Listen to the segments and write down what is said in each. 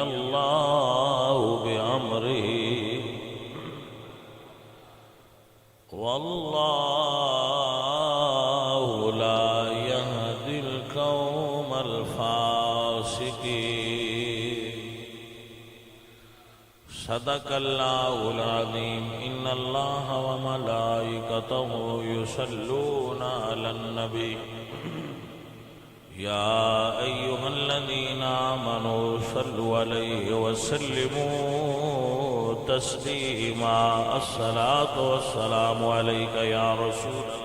الله بأمره والله لا يهدي القوم الفاسقين صدق الله العظيم إن الله وملائكته يصلون على النبي يا أيها الذين آمنوا صلوا عليه وسلموا تسليما الصلاة والسلام عليك يا رسول الله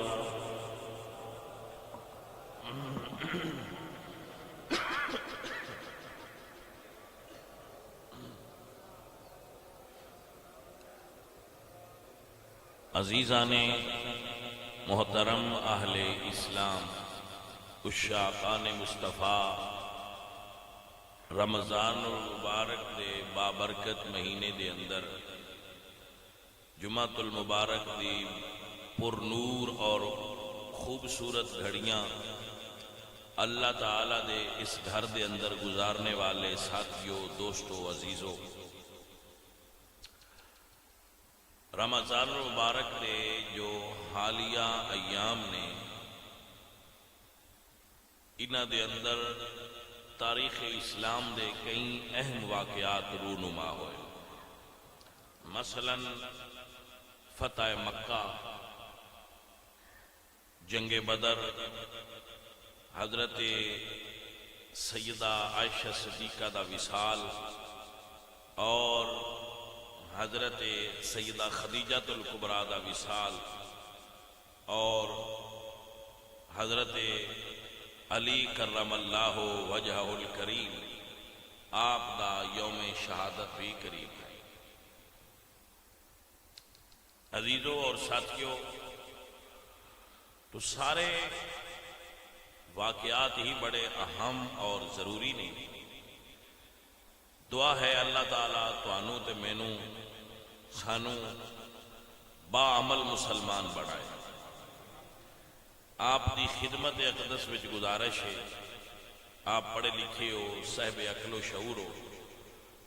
عزیزان محترم اہل اسلام، عشاقان مصطفیٰ، رمضان المبارک دے بابرکت مہینے دے اندر جمعۃ المبارک دی پر نور اور خوبصورت گھڑیاں اللہ تعالیٰ دے اس گھر دے اندر گزارنے والے ساتھیوں، دوستوں، عزیزوں، رمضان المبارک دے جو حالیہ ایام نے انہاں دے اندر تاریخ اسلام دے کئی اہم واقعات رونما ہوئے، مثلا فتح مکہ، جنگ بدر، حضرت سیدہ عائشہ صدیقہ دا وصال اور حضرت سیدہ خدیجہ الکبریٰ دا وصال اور حضرت علی کرم اللہ وجہہ الکریم آپ دا یوم شہادت بھی قریب ہے۔ عزیزوں اور ساتھیوں، تو سارے واقعات ہی بڑے اہم اور ضروری نے۔ دعا ہے اللہ تعالیٰ توانوں تے مینوں سانوں با عمل مسلمان بڑھائے۔ آپ دی خدمت اقدس وچ گزارش ہے، آپ پڑھے لکھے ہو، صاحب عقل و شعور ہو،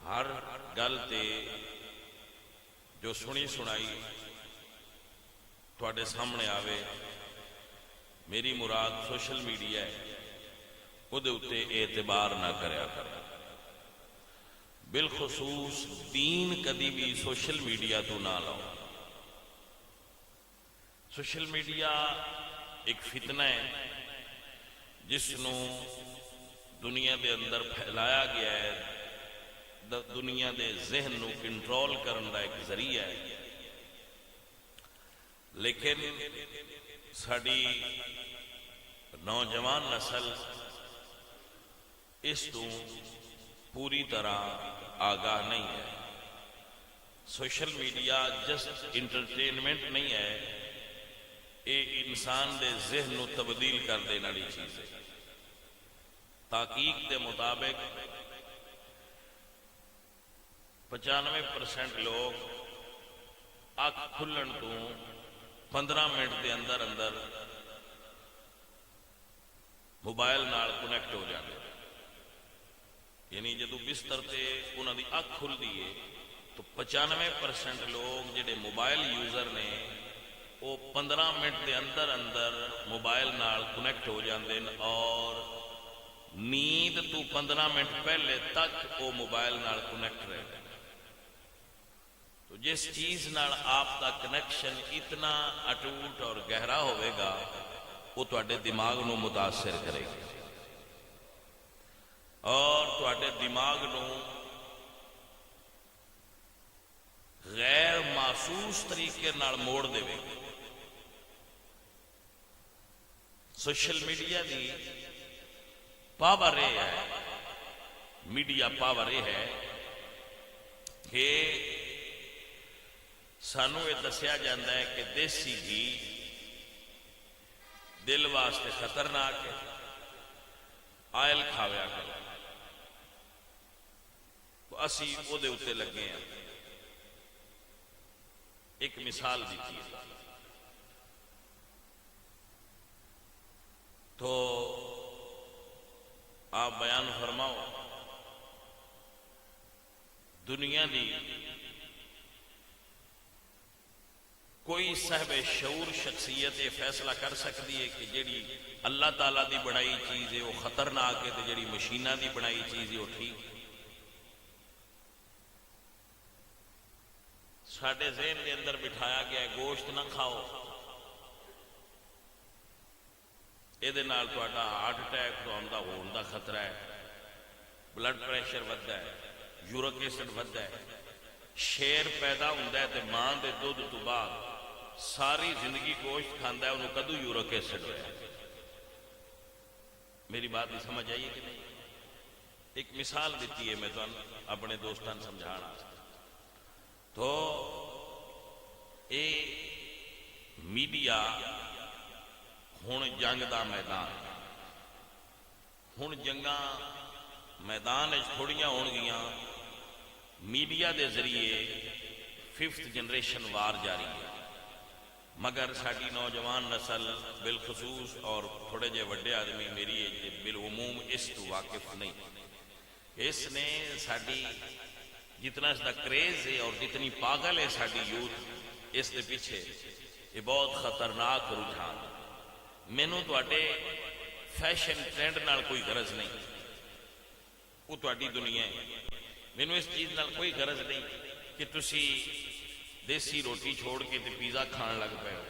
ہر گل تے جو سنی سنائی تواڈے سامنے آوے، میری مراد سوشل میڈیا ہے، وہ دے اتے اعتبار نہ کریا کرے۔ بالخصوص دین کدی بھی سوشل میڈیا تو نہ لاؤ۔ سوشل میڈیا ایک فتنہ ہے جس نو دنیا دے اندر پھیلایا گیا ہے، دنیا دے ذہن نو کنٹرول کرن دا ایک ذریعہ ہے، لیکن ساڈی نوجوان نسل اس تو پوری طرح آگاہ نہیں ہے۔ سوشل میڈیا جسٹ انٹرٹینمنٹ نہیں ہے، یہ انسان دے ذہن نو تبدیل کر دینے والی چیز ہے۔ تحقیق دے مطابق 95% لوگ اکھ کھلن تو 15 منٹ دے اندر اندر موبائل نال کنیکٹ ہو جاتے، یعنی جدو بستر تے انہاں دی اکھ کھل دی ہے تو 95% لوگ جڑے موبائل یوزر نے وہ 15 منٹ دے اندر اندر موبائل نال کنیکٹ ہو جاندے ہیں، اور نیند تو 15 منٹ پہلے تک وہ موبائل نال کنیکٹ رہتے ہیں۔ تو جس چیز نال آپ کا کنیکشن اتنا اٹوٹ اور گہرا ہوئے گا، وہ تواڈے دماغ نو متاثر کرے گا اور تواڈے دماغ نو غیر محسوس طریقے نال موڑ دے گا۔ سوشل میڈیا دی پاور یہ ہے، میڈیا پاور یہ ہے کہ سانوں یہ دسیا جاتا ہے کہ دیسی گھی دل واسطے خطرناک ہے، آئل کھاویا کرو، اسی وہ دے اتے لگے ہیں۔ ایک مثال دیتی ہے تو آپ بیان فرماؤ دنیا دی کوئی صاحب شعور شخصیت یہ فیصلہ کر سکتی ہے کہ جیڑی اللہ تعالیٰ دی بنائی چیز ہے وہ خطرناک ہے تو جیڑی مشینہ دی بنائی چیز ہے وہ ٹھیک؟ ساڈے ذہن کے اندر بٹھایا گیا ہے گوشت نہ کھاؤ، یہ ہارٹ اٹیک ہون دا خطرہ ہے، بلڈ پریشر ودتا ہے، یورک ایسڈ ودتا ہے۔ شیر پیدا ہوتا ہے تو ماں دے دودھ تو بعد ساری زندگی گوشت کھانا ہے، انہوں کدو یورک ایسڈ ہوا؟ میری بات نہیں سمجھ آئیے کہ نہیں؟ ایک مثال دیتی ہے میں تو اپنے دوستان سمجھانا تو اے میڈیا ہن جنگ دا میدان، ہن جنگاں میدان تھوڑیاں ہون گیاں، میڈیا دے ذریعے 5th جنریشن وار جاری ہے، مگر ساری نوجوان نسل بالخصوص اور تھوڑے جے وڈے آدمی میری ایج بالعموم اس تو واقف نہیں۔ اس نے ساری جتنا اس دا کریز ہے اور جتنی پاگل ہے ساری یوتھ اس دے پیچھے، یہ بہت خطرناک رجحان۔ مینوں تواڈے فیشن ٹرینڈ نال کوئی غرض نہیں، وہ تواڈی دنیا ہے، مینوں اس چیز نال کوئی غرض نہیں کہ تسی دیسی روٹی چھوڑ کے تے پیزا کھان لگ پے ہو۔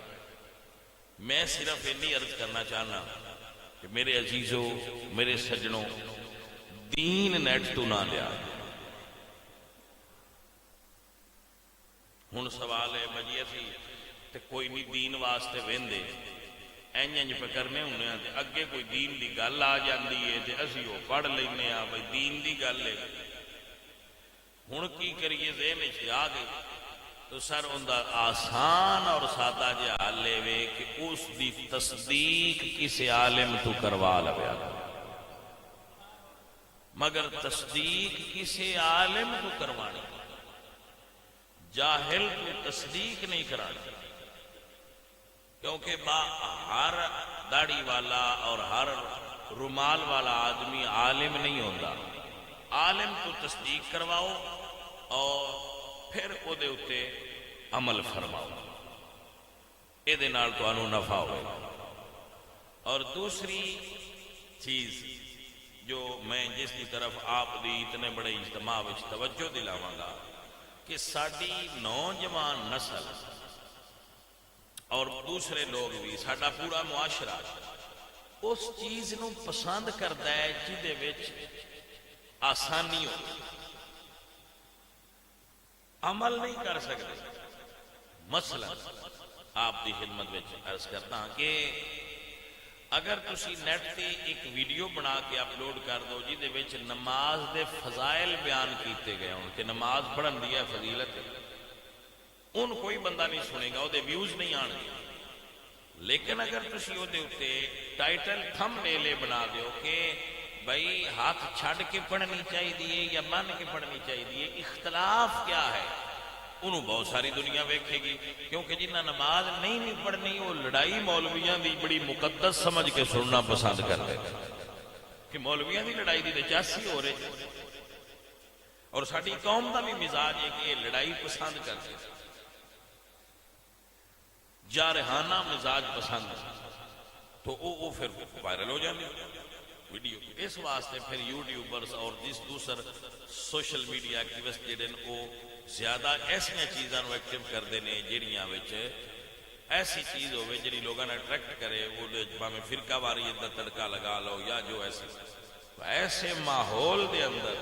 میں صرف اتنی عرض کرنا چاہنا کہ میرے عزیزوں، میرے سجنوں، دین نیٹ تو نہ لیا۔ ہن سوال ہے بجی اسی تے کوئی نہیں دین واسطے وہندے اینج پہ کرنے ہونے ہیں، اگے کوئی دین دی گل آ جاندی ہے تے اسی وہ پڑھ لینے ہاں بھائی دین دی گل ہے، ہن کی کریے ذہن وچ آ گئی تو سر اندر آسان اور سادہ جہا حل لے وے کہ اس دی تصدیق کسی عالم تو کروا لویا، مگر تصدیق کسی عالم تو کروانی، جاہل تو تصدیق نہیں کرانی، کیونکہ ہر داڑھی والا اور ہر رومال والا آدمی عالم نہیں ہوتا۔ عالم تو تصدیق کرواؤ اور پھر او دے اتے عمل فرماؤ، اے دے نال تانوں نفع ہوئے۔ اور دوسری چیز جو میں جس کی طرف آپ دی اتنے بڑے اجتماع وچ توجہ دلاواں گا کہ ساری نوجوان نسل اور دوسرے لوگ بھی ساڈا پورا معاشرہ اس چیز نو پسند کرتا ہے جہدے وچ آسانی ہو، عمل نہیں کر سکتے۔ مثلا آپ دی خدمت وچ عرض کرتا ہوں کہ اگر تسی نیٹ تے ایک ویڈیو بنا کے اپلوڈ کر دو جہدے وچ نماز دے فضائل بیان کیتے گئے ہوں کہ نماز پڑھن دی ہے فضیلت ہے، ان کوئی بندہ نہیں سنے گا، وہ دے ویوز نہیں آن گے۔ لیکن اگر تسی وہ دے اتے ٹائٹل تھم نیلے بنا دیو کہ بھائی ہاتھ چھڑ کے پڑھنی چاہیے یا من کے پڑھنی چاہیے، اختلاف کیا ہے، انہوں بہت ساری دنیا ویکھے گی، کیونکہ جنہ نماز نہیں پڑھنی وہ لڑائی مولویاں دی بڑی مقدس سمجھ کے سننا پسند کرتے کہ مولویاں دی لڑائی دی چاسی ہو رہے، اور ساری قوم دا بھی مزاج ہے کہ یہ لڑائی پسند کرتے، جارحانہ مزاج پسند، تو وہ پھر وائرل ہو جاندے ویڈیو۔ اس واسطے پھر یوٹیوبرز اور جس دوسر سوشل میڈیا ایکٹیوسٹ جڑے وہ زیادہ ایسا چیزاں ایکٹیو کرتے ہیں جہاں ایسی چیز ہوئے جی لوگوں نے اٹریکٹ کرے، وہ میں فرقہ واریت کا تڑکا لگا لو یا جو ایسے ماحول دے اندر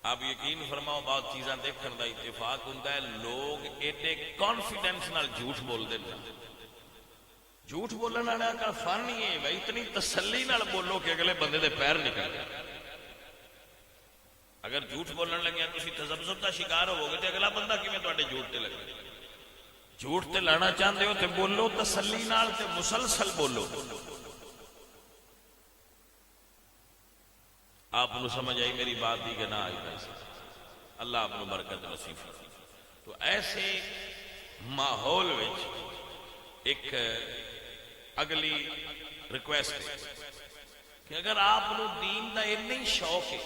آپ یقین فرماؤ بہت چیزاں دیکھنے کا اتفاق ہوتا ہے، لوگ ایڈے کانفیڈنس نال جھوٹ بولتے ہیں۔ جھوٹ بولنے والا کا فن ہی ہے بھائی اتنی تسلی نال بولو کہ اگلے بندے دے پیر نکل جائے۔ اگر جھوٹ بولن لگے تسی تذبذب کا شکار ہو گے تو اگلا بندہ کیویں تواڈے جھوٹ تے لگے؟ جھوٹ تے لانا چاہتے ہو تے بولو تسلی نال تے مسلسل بولو۔ آپ کو سمجھ آئی میری بات دی کہ نہ آئی؟ پیسے اللہ آپ کو برکت نصیب فرمائے۔ تو ایسے ماحول وچ ایک اگلی ریکویسٹ ہے کہ اگر آپ کو دین دا اتنا ہی شوق ہے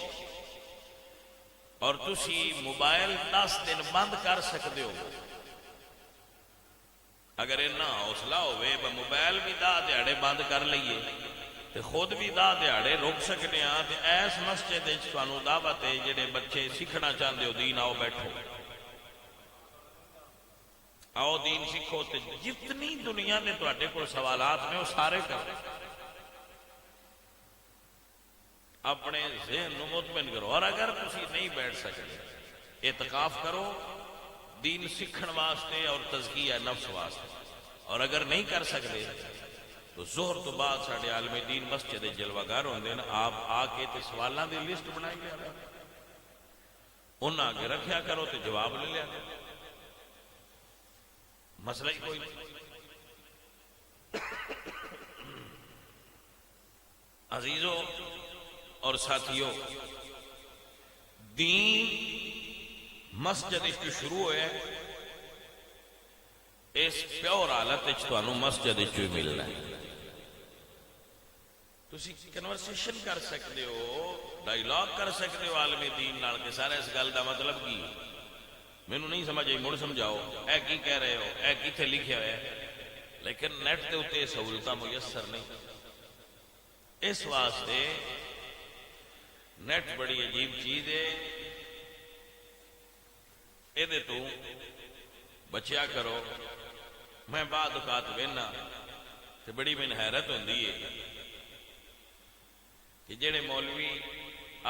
اور تسی موبائل 10 دن بند کر سکتے ہو اگر اینا حوصلہ ہوئے موبائل بھی 10 دیہڑے بند کر لئیے تے خود بھی 10 دیہڑے روک سکتے ہیں تے ایس مسجد تانوں دعوت ہے جڑے بچے سیکھنا چاہتے ہو دین آؤ بیٹھو آؤ دین سیکھو تے جتنی دنیا نے تواڈے کول سوالات نے وہ سارے کرو اپنے ذہن نو مطمئن کرو اور اگر تسی نہیں بیٹھ سکتے اعتکاف کرو دین سیکھن واسطے اور تزکیہ نفس واسطے اور اگر نہیں کر سکتے تو ظہر تو بعد ساڈے عالم دین مسجد جلوہ گار ہوندے ہیں آپ آ کے تے سوالاں دی لسٹ بنائی لیا کرو انہاں آگے رکھیا کرو تے جواب لے لیا کرو مسئلہ ہی کوئی نہیں عزیزو اور ساتھیو دین مسجد اس کی شروع ہے اس پیور حالت تانوں مسجد ہی ملنا ہے تسی کنورسیشن کر سکتے ہو ڈائیلاگ کر سکتے ہو عالم دین نال کہ سارا اس گل دا مطلب کی مینوں نہیں سمجھ آئی مڑ سمجھاؤ اے کی کہہ رہے ہو اے کیتھے لکھیا ہوا ہے لیکن نیٹ دے اوتے سہولتاں میسر نہیں اس واسطے نیٹ بڑی عجیب چیز ہے یہ تو بچیا کرو میں بعد اوقات وینا تو بڑی میں حیرت ہوندی ہے کہ جڑے مولوی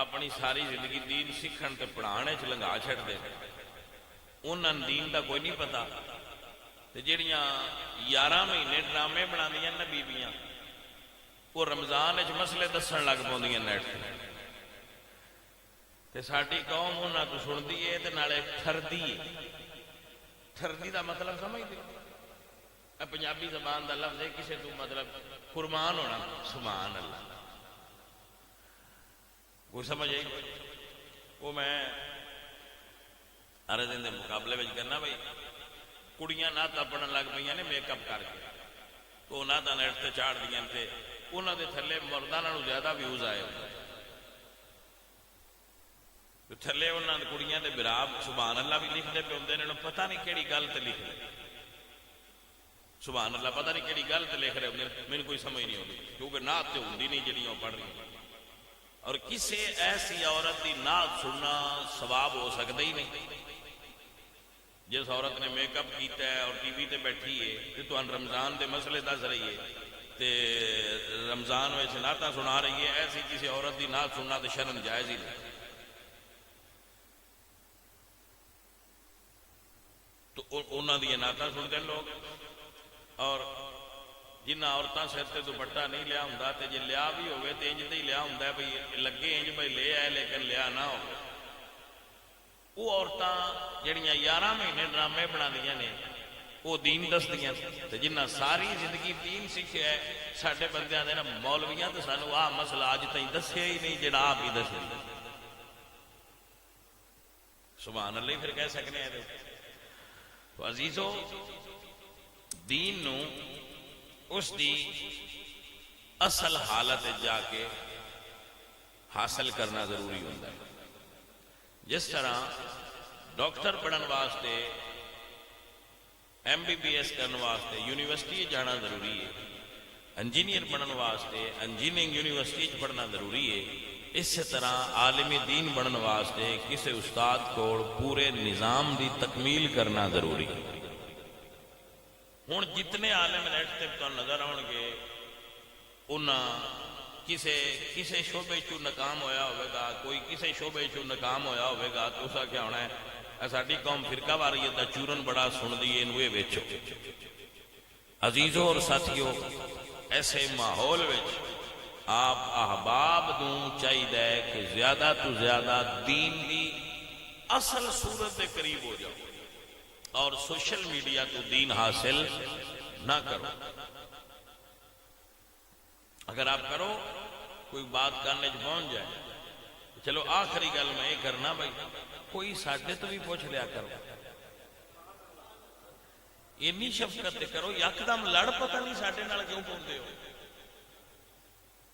اپنی ساری زندگی دین سیکھن تے پڑھانے چ لنگا چھڑتے انہاں دین دا کوئی نہیں پتا تے جڑیاں 11 مہینے ڈرامے بنا دیاں نا بیبیاں وہ رمضان وچ مسئلے دسن لگ پوندیاں نیٹ تے ساڈی قوم انہاں تو سندی ہے تے نالے ٹھردی ہے ٹھردی دا مطلب سمجھ دے پنجابی زبان دا لفظ ہے کسے تو مطلب قربان ہونا سبحان اللہ کوئی سمجھ آئی وہ میں ارے دن دے مقابلے میں کرنا بھائی کڑیاں نعتاں پڑھن لگ پئیاں نے میک اپ کر کے تو نعتاں نیٹ تے چاڑ دیاں تے انہاں دے تھلے مرداں نالوں زیادہ ویوز آئے تھلے انہاں دے کڑیاں دے براب سبحان اللہ بھی لکھتے پہ ہوندے نے پتہ نہیں کیڑی گل تے لکھ رہے سبحان اللہ پتہ نہیں کیڑی گل تے لکھ رہے ہوندے مینوں کوئی سمجھ نہیں آتی کیونکہ نعت تے ہوندی نہیں جڑیاں پڑھ رہی اور کسے ایسی عورت دی نعت سننا ثواب ہو سکتا ہی نہیں جس عورت نے میک اپ کیتا ہے اور ٹی وی تے بیٹھی ہے تے تو رمضان دے مسئلے دس رہی ہے تے رمضان میں نعتاں سنا رہی ہے ایسی کسی عورت دی نعت سننا تے شرم جائز ہی نہیں تو انہاں دی نعتاں سنتے ہیں لوگ اور جنہ عورتاں سر تے دوپٹہ نہیں لیا ہوندا تے جے لیا بھی ہوئے تے انج تے ہی لیا ہوندا ہے بھئی لگے انج بھئی لے آئے لیکن لیا نہ ہو وہ عورتاں جڑیاں 11 مہینے ڈرامے بنا دیاں نے وہ دین دس دیاں تے جنہ ساری زندگی دین سیکھیا ہے ساڈے بندیاں دے نا مولویاں تے سانوں آ مسئلہ اج تائیں دسیا ہی نہیں جڑا آپ ہی دسے سبحان اللہ پھر کہہ سکنے ہیں تو عزیزو دین نو اس دی اصل حالت جا کے حاصل کرنا ضروری ہوتا ہے جس طرح ڈاکٹر پڑھن واسطے MBBS کرنے واسطے یونیورسٹی جانا ضروری ہے انجینئر بننے واسطے انجینئرنگ یونیورسٹی پڑھنا ضروری ہے اس طرح عالم دین بننے واسطے کسی استاد کو پورے نظام دی تکمیل کرنا ضروری ہے ہوں جتنے عالم نیٹ تے نظر آؤ گے انہاں کسے شعبے چو ناکام ہویا ہوئے گا کوئی کسے شعبے چو ناکام ہویا ہوئے گا تو اسا کیا ہونا ہے ساڈی قوم فرقہ واریت دا چورن بڑا سن دی انوے ویچو عزیزوں اور ساتھیوں ایسے ماحول وچ آپ احباب دوں چاہیے کہ زیادہ تو زیادہ دین دی اصل صورت کے قریب ہو جاؤ اور سوشل میڈیا تو دین حاصل نہ کرو اگر آپ کرو کوئی بات کرنے پہنچ جائے چلو آخری گل میں یہ کرنا بھائی کوئی ساڈے تو بھی پوچھ لیا کرو اینی شفقت کرو یکدم لڑ پتہ نہیں ساڈے نال کیوں پاؤندے ہو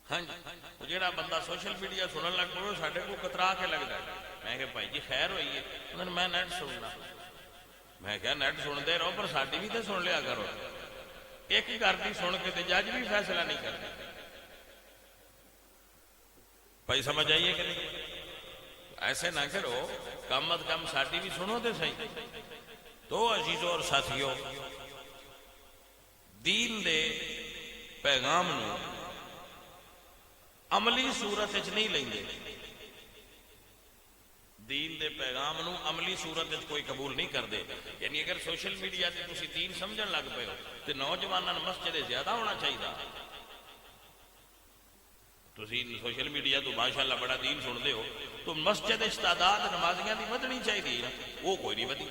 ہاں جی جیڑا بندہ سوشل میڈیا سنن لگ پو ساڈے کو کترا کے لگتا ہے میں کہ بھائی جی خیر ہوئی ہے؟ انہوں نے میں نیٹ سننا. میں کہا نیٹ سنتے رہو پر ساڈی بھی تو سن لیا کرو. ایک ہی کرتی سن کے تے جج بھی فیصلہ نہیں کرتے. بھائی سمجھ آئیے کہ نہیں؟ ایسے نہ کرو، کم از کم ساڈی بھی سنو تے صحیح. تو عزیزوں اور ساتھیوں، دین دے پیغام نو عملی صورت وچ نہیں لیندے. دین دے پیغام نو عملی صورت وچ کوئی قبول نہیں کردے. یعنی اگر سوشل میڈیا تے تسی دین سمجھن لگ پئے ہو تے نوجواناں نوں مسجد زیادہ ہونا چاہیے. تسی سوشل میڈیا تو ماشاءاللہ بڑا دین سنتے ہو تو مسجد تعداد نمازیاں دی ودنی چاہیے نا، وہ کوئی نہیں ودی.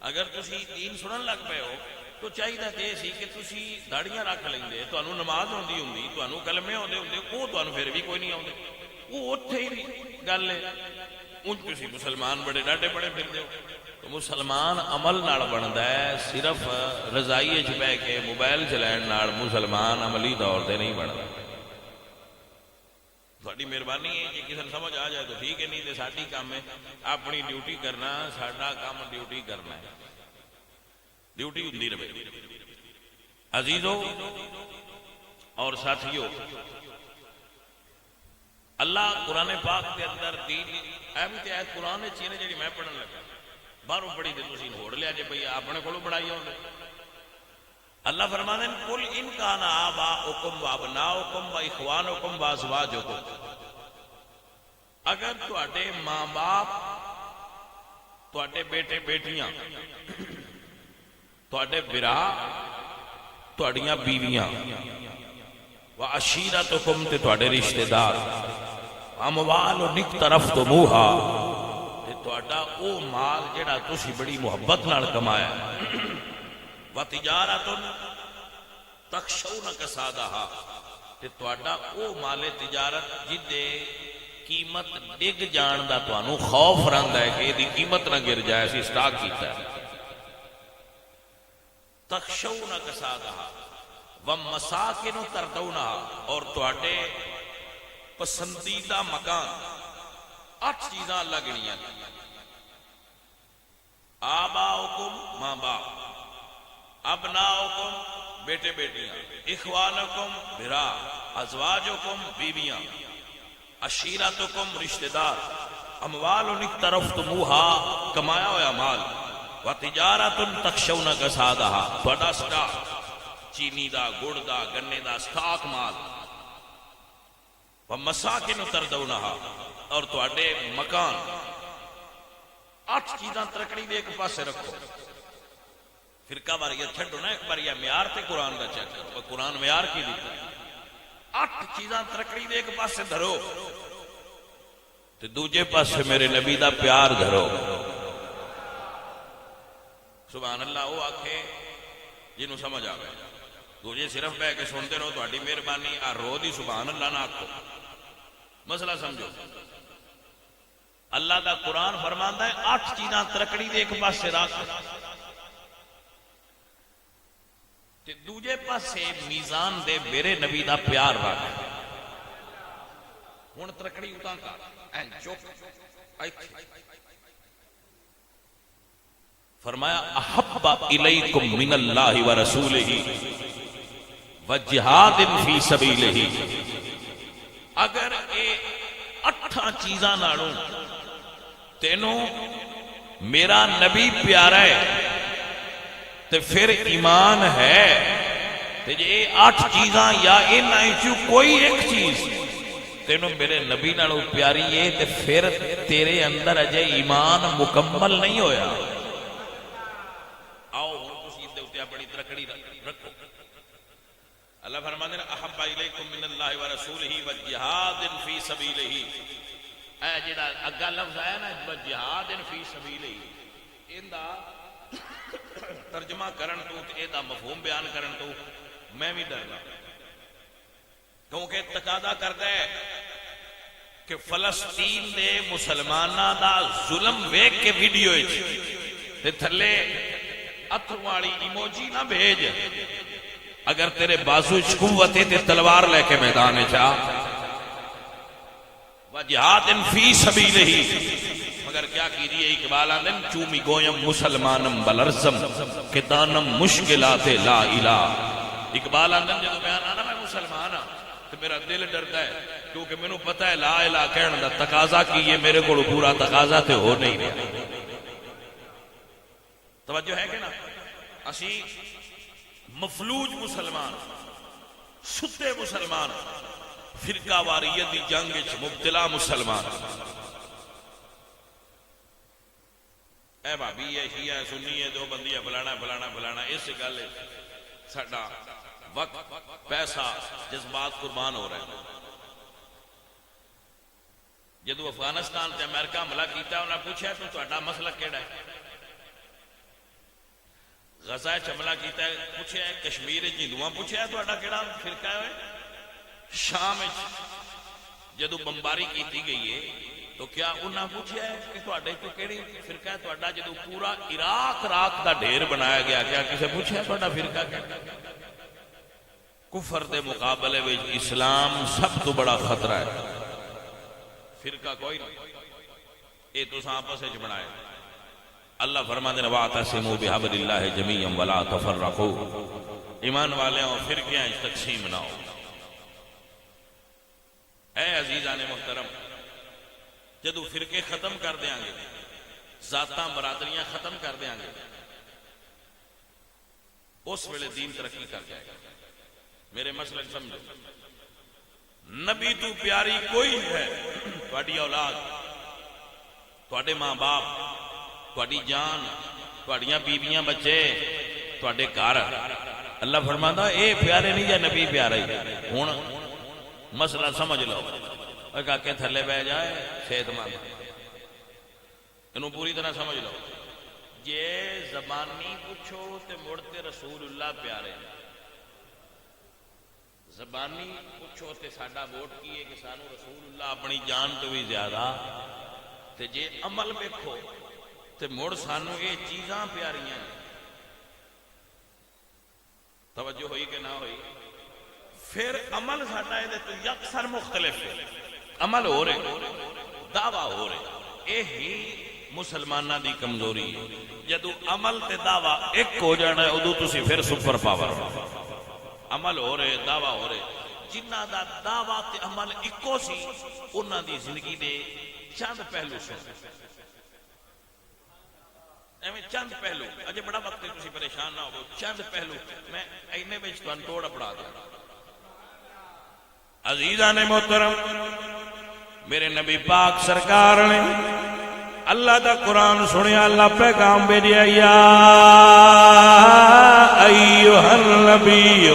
اگر تسی دین سنن لگ پئے ہو تو چاہیے کہ سی کہ تسی داڑیاں رکھ لیندے، تانوں نماز ہوندی ہوندی، تانوں کلمے ہوندے ہوندے، وہ تانوں پھر بھی کوئی نہیں آوندے. وہ اوتھے ہی گل ہے. ان تسی مسلمان بڑے ڈاڈے بڑے پھردے ہو. تو مسلمان عمل نال بندا ہے، صرف رضائی وچ بیٹھ کے موبائل چلائن نال مسلمان عملی طور تے نہیں بندا. تھوڑی مہربانی ہے جی کسی نے سمجھ آ جائے تو ٹھیک ہے، نہیں تو ساڈی کام ہے اپنی ڈیوٹی کرنا. ساڈا کام ڈیوٹی کرنا ہے، ڈیوٹی ہوندی رہے. عزیزو اور ساتھیو، اللہ قرآن پاک کے اندر دین اے بھی تے آیت قرآن وچ نے جڑی میں پڑھن لگا، باہروں پڑھی تے تسی ہوڑ لیا جے بھئی اپنے کولوں بڑائی ہوندے. اللہ فرماتے ہیں قل ان کان آباؤکم وابناؤکم واخوانکم وازواجکم، اگر تواڈے ماں باپ، تواڈے بیٹے بیٹیاں، تواڈے برا، تواڈیاں بیویاں، وعشیرتکم تے تواڈے رشتہ دار، اموال اقترفتموہا تے تواڈا او مال جڑا تسی بڑی محبت نال کمایا، وتجارت تخشون کسادہا تے تواڈا او مال تجارت جدے قیمت ڈگ جان دا تانوں خوف رہندا ہے کہ دی قیمت نہ گر جائے، اسی سٹاک کیتا ہے. تخشون کسادہا ومساکن تردونہا، اور تواڈے پسندیدہ مکان. 8 چیزاں اللہ گنیاں: آباؤکم ماں باپ، ابناؤکم بیٹے بیٹیاں، اخوانکم بھرا، ازواجکم بیویاں، عشیرتکم رشتہ دار، اموال اقترفتموہا کمایا ہوا مال، وتجارت تخشون کسادہا تہاڈا سٹاک، چینی دا، گڑ دا، گنے دا سٹاک مال، ومساکن تردونہا اور تہاڈے مکان. 8 چیزاں ترکڑی دے ایک پاسے رکھو. فرقہ واریت چھڈو نا، ایک بار یہ معیار تے قرآن دا چیک کرو. قرآن معیار کی دیتا 8 چیزاں ترکڑی دے ایک پاسے دھرو تے دوجے پاسے میرے نبی دا پیار دھرو. سبحان اللہ. وہ آکھے جنہوں سمجھ آ گئے، دوجے صرف بہ کے سنتے رہو، تہاڈی مہربانی. آ رو دی سبحان اللہ نہ آکھو. مسئلہ سمجھو، اللہ دا قرآن فرماندا ہے 8 چیزاں ترکڑی دے ایک پاسے رکھ تے دوجے پاسے میزان دے میرے نبی دا پیار رکھ. ہن ترکڑی اتاں کر این چوک ایتھے فرمایا احب الیکم من اللہ ورسولہ وجہاد فی سبیلہ. اگر اے 8 چیزاں نالوں تینوں میرا نبی پیارا ہے تے پھر ایمان ہے. تے جے 8 چیزاں یا انہاں وچوں کوئی ایک چیز تینوں میرے نبی نالوں پیاری ہے تے پھر تیرے اندر اجے ایمان مکمل نہیں ہویا. آؤ ہن تسی دے اوتے اپنی ترکڑی رکھو. اللہ فرماتے ہیں احب الیکم من اللہ ورسولہ وجہاد فی سبیلہ. اے جڑا اگا لفظ آیا نا وجہاد فی سبیلہ، ایندا ترجمہ کرن تو اے دا مفہوم بیان کرن تو میں بھی ڈرنا، کیونکہ تقاضا کرتا ہے کہ فلسطین دے مسلماناں دا ظلم ویکھ کے ویڈیو تے تھلے اتھر والی ایموجی نہ بھیج. اگر تیرے بازو قوت تے تلوار لے کے میدان چا. جہاد فی سبیلہ، مگر کیا کیجیے اقبال آندن چومی گویم مسلمانم بلرزم کہ دانم مشکلات لا الہ. اقبال آندن جب بیان آنا میں مسلمان ہاں تو میرا دل ڈرتا ہے کیونکہ میں نے پتا ہے لا الہ کہنے دا تقاضا کی یہ میرے کو پورا تقاضا تے ہو نہیں رہا. توجہ ہے کہ نا؟ اسی مفلوج مسلمان، ستے مسلمان، فرقہ واریت دی جنگ وچ مبتلا مسلمان. اے بھابی ہے شیعہ ہے سنی ہے دو بندی ہے فلانا فلانا فلانا، اس گل ساڈا وقت پیسہ جذبات قربان ہو رہے ہیں. جدو افغانستان تے امریکہ حملہ کیتا انہاں پوچھا تو تہاڈا مسلک کیڑا ہے؟ غزہ حملہ کیتا ہے پوچھا ہے، کشمیر ہندوؤں پوچھا ہے تہاڈا کیڑا فرقہ ہے؟ شام جدو بمباری کیتی گئی ہے تو کیا انہاں پوچھا ہے کہ تہاڈے تو کیڑی فرقہ ہے تہاڈا؟ جدو پورا عراق راک دا ڈھیر بنایا گیا کیا کسے پوچھا ہے تہاڈا فرقہ کیا؟ کفر دے مقابلے میں اسلام سب تو بڑا خطرہ ہے، فرقہ کوئی نہیں. اے تو آپس وچ بنائے. اللہ فرماتے ہیں وَاعْتَصِمُوا بِحَبْلِ اللَّهِ جَمِيعًا وَلَا تَفَرَّقُوا. ایمان والیوں فرقیاں تقسیم نہ ہو. اے عزیزان محترم، جدو فرقے ختم کر دیاں گے، ذاتاں برادریاں ختم کر دیاں گے، اس ویلے دین ترقی کر جائے گا. میرے مسلک سمجھو، نبی تو پیاری کوئی ہے تہاڈی اولاد، تہاڈے ماں باپ، تہاڈی جان، تہاڈیاں بیویاں بچے، تہاڈے گھر. اللہ فرماندا اے پیارے نہیں یا نبی پیارا ہی. ہن مسئلہ سمجھ لو، اے کاکے تھلے بہ جائے صحت مند، انہوں پوری طرح سمجھ لو. جے زبانی پوچھو تے مڑتے رسول اللہ پیارے، زبانی پوچھو تے ساڈا ووٹ کی ہے کہ سانو رسول اللہ اپنی جان تو بھی زیادہ، تے جے عمل ویکھو تے مڑ سانو یہ چیزاں پیاریاں. توجہ ہوئی کہ نہ ہوئی؟ پھر عمل ساڈا یہ تو یکسر مختلف ہے. عمل ہو رہے، دعویٰ ہو رہے، یہی مسلمانہ دی کمزوری ہے. جدو عمل تے دعویٰ ایک ہو جانا ہے ادو تسی پھر سپر پاور. عمل ہو رہے، دعویٰ ہو رہے، جنہ دا دعویٰ تے عمل اکو سی انہاں دی زندگی دے چند پہلو سے. ایویں چند پہلو، اجے بڑا وقت ہے تسی پریشان نہ ہو. چند پہلو میں اینے وچ تہاڈ توڑ پڑھا دیا. عزیزان محترم، میرے نبی پاک سرکار نے اللہ دا قرآن سنیا، اللہ پیغام بھیجا یا ایھا النبی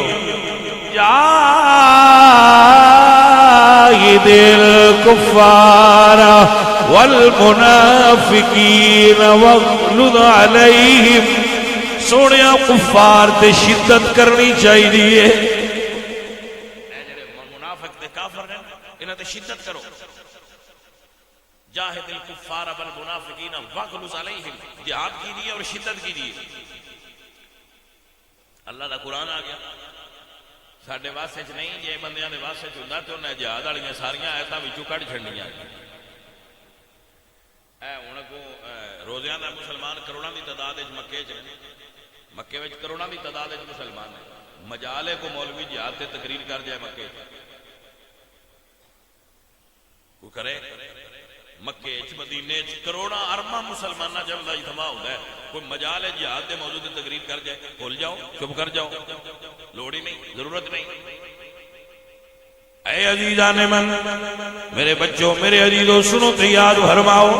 جاہد الکفار والمنافقین واغلظ علیہم. سونیا کفار تے شدت کرنی چاہیے. منافق تے کافر ہیں انہاں تے شدت کرو. جاہد الکفار والمنافقین واغلظ علیہم، جہاد کیجیے اور شدت کیجیے. اللہ دا قرآن آ گیا ساڈے واسطے چ نہیں. جے بندیاں دے واسطے چ ہوندا تے انہاں جہاد والیاں ساریاں آیتاں وچوں کڈ چھڈنیاں. اے ہن کو روزیاں دا مسلمان کروڑاں دی تعداد وچ مکے وچ کروڑاں دی تعداد وچ مسلمان ہیں. مجالے کو مولوی جہاد تے تقریر کر جائے مکے کو کرے. مکے مدینے کروڑاں ارباں مسلمانہ جب دا اجتماع ہوتا ہے، کوئی مجال جہاد دے موضوع تے تقریر کر جائے بھول جاؤ، چپ کر جاؤ، لوڑ ہی نہیں، ضرورت نہیں. اے عزیزان من، میرے بچوں، میرے عزیزوں، سنو تو یاد فرماؤ.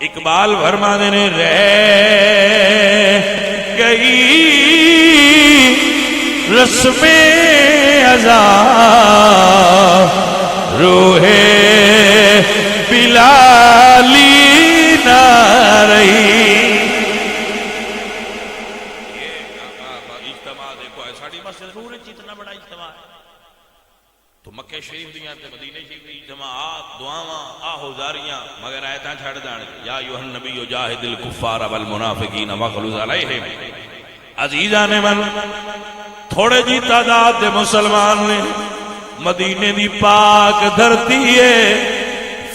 اقبال فرمانے نے رہ گئی رسم ازا روح بلالی نہ رہی. اجتماع دیکھو ہے ساڑی مسجد نور جتنا بڑا اجتماع ہے تو مکہ شریف دیاں تے مدینہ شریف دی اجتماعات دعاواں آہوزاریاں مگر آیتاں چھڑ جان یا ایھا النبی جاہد الکفار والمنافقین واغلظ علیہم. عزیزان من، تھوڑے جی تعداد دے مسلمان نے مدینے دی پاک دھرتی ہے،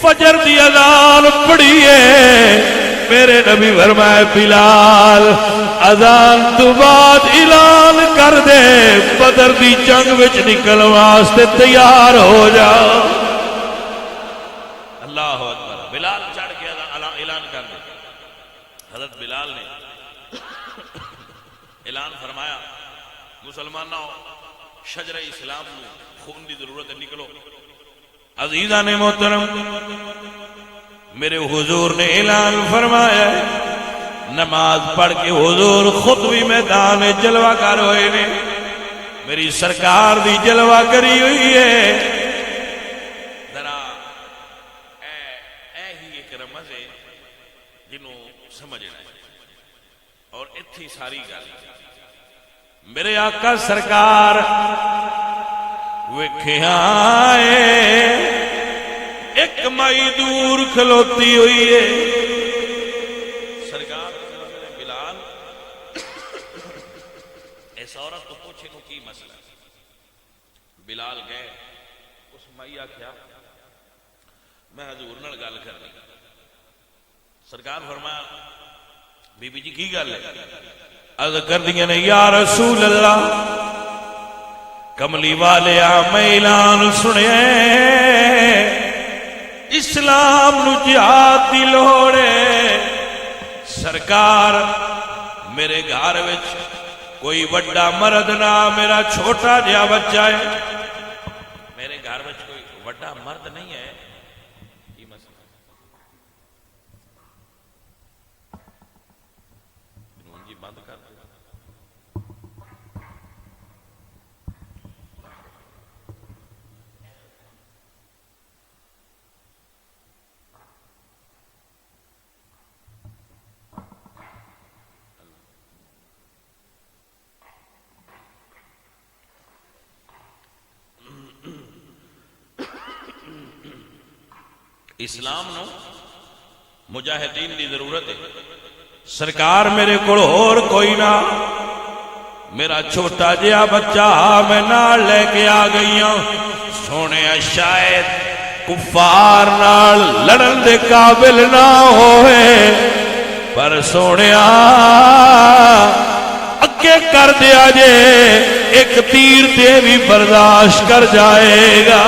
فجر دی اذان پڑھی ہے، میرے نبی فرمائے بلال اذان تو بعد اعلان کر دے بدر دی جنگ وچ نکل واسطے تیار ہو جا۔ اللہ اکبر، بلال چڑھ کے اعلان کر دے۔ حضرت بلال نے اعلان فرمایا مسلمانوں شجر اسلام نو خون دی ضرورت ہے، نکلو۔ عزیزان محترم، میرے حضور نے اعلان فرمایا ہے، نماز پڑھ کے حضور خود بھی میدان جلوہ کر ہوئے نے، میری سرکار دی جلوہ کری ہوئی ہے۔ ذرا اے ہی ایک رمز ہے جنہوں سمجھنا ہے، اور اتھی ساری گل میرے آقا سرکار وکھیا ایک مائی دور کھلوتی ہوئی ہے۔ سرکار بلال اس عورت تو پوچھے کو کی مسئلہ؟ بلال گئے، اس مائی آخیا میں حضور نال گل کرنی۔ سرکار فرمایا بی بی جی کی گل ہے؟ عرض کر دیا نے یا رسول اللہ کملی والے میں اعلان سنے اسلام نو جہاد دی لوڑ ہے۔ سرکار میرے گھر وچ کوئی بڑا مرد نہ، میرا چھوٹا جہا بچہ ہے، میرے گھر وچ کوئی بڑا مرد نہیں ہے، کی مسئلہ؟ جی بند کر دو۔ اسلام نو مجاہدین دی ضرورت ہے۔ سرکار میرے کو اور کوئی نہ، میرا چھوٹا جہا بچہ میں نال لے کے آ گئی ہوں۔ سونے شاید کفار نال لڑن دے قابل نہ ہوئے، پر سونے اگے کر دیا جے ایک تیر تے بھی برداشت کر جائے گا۔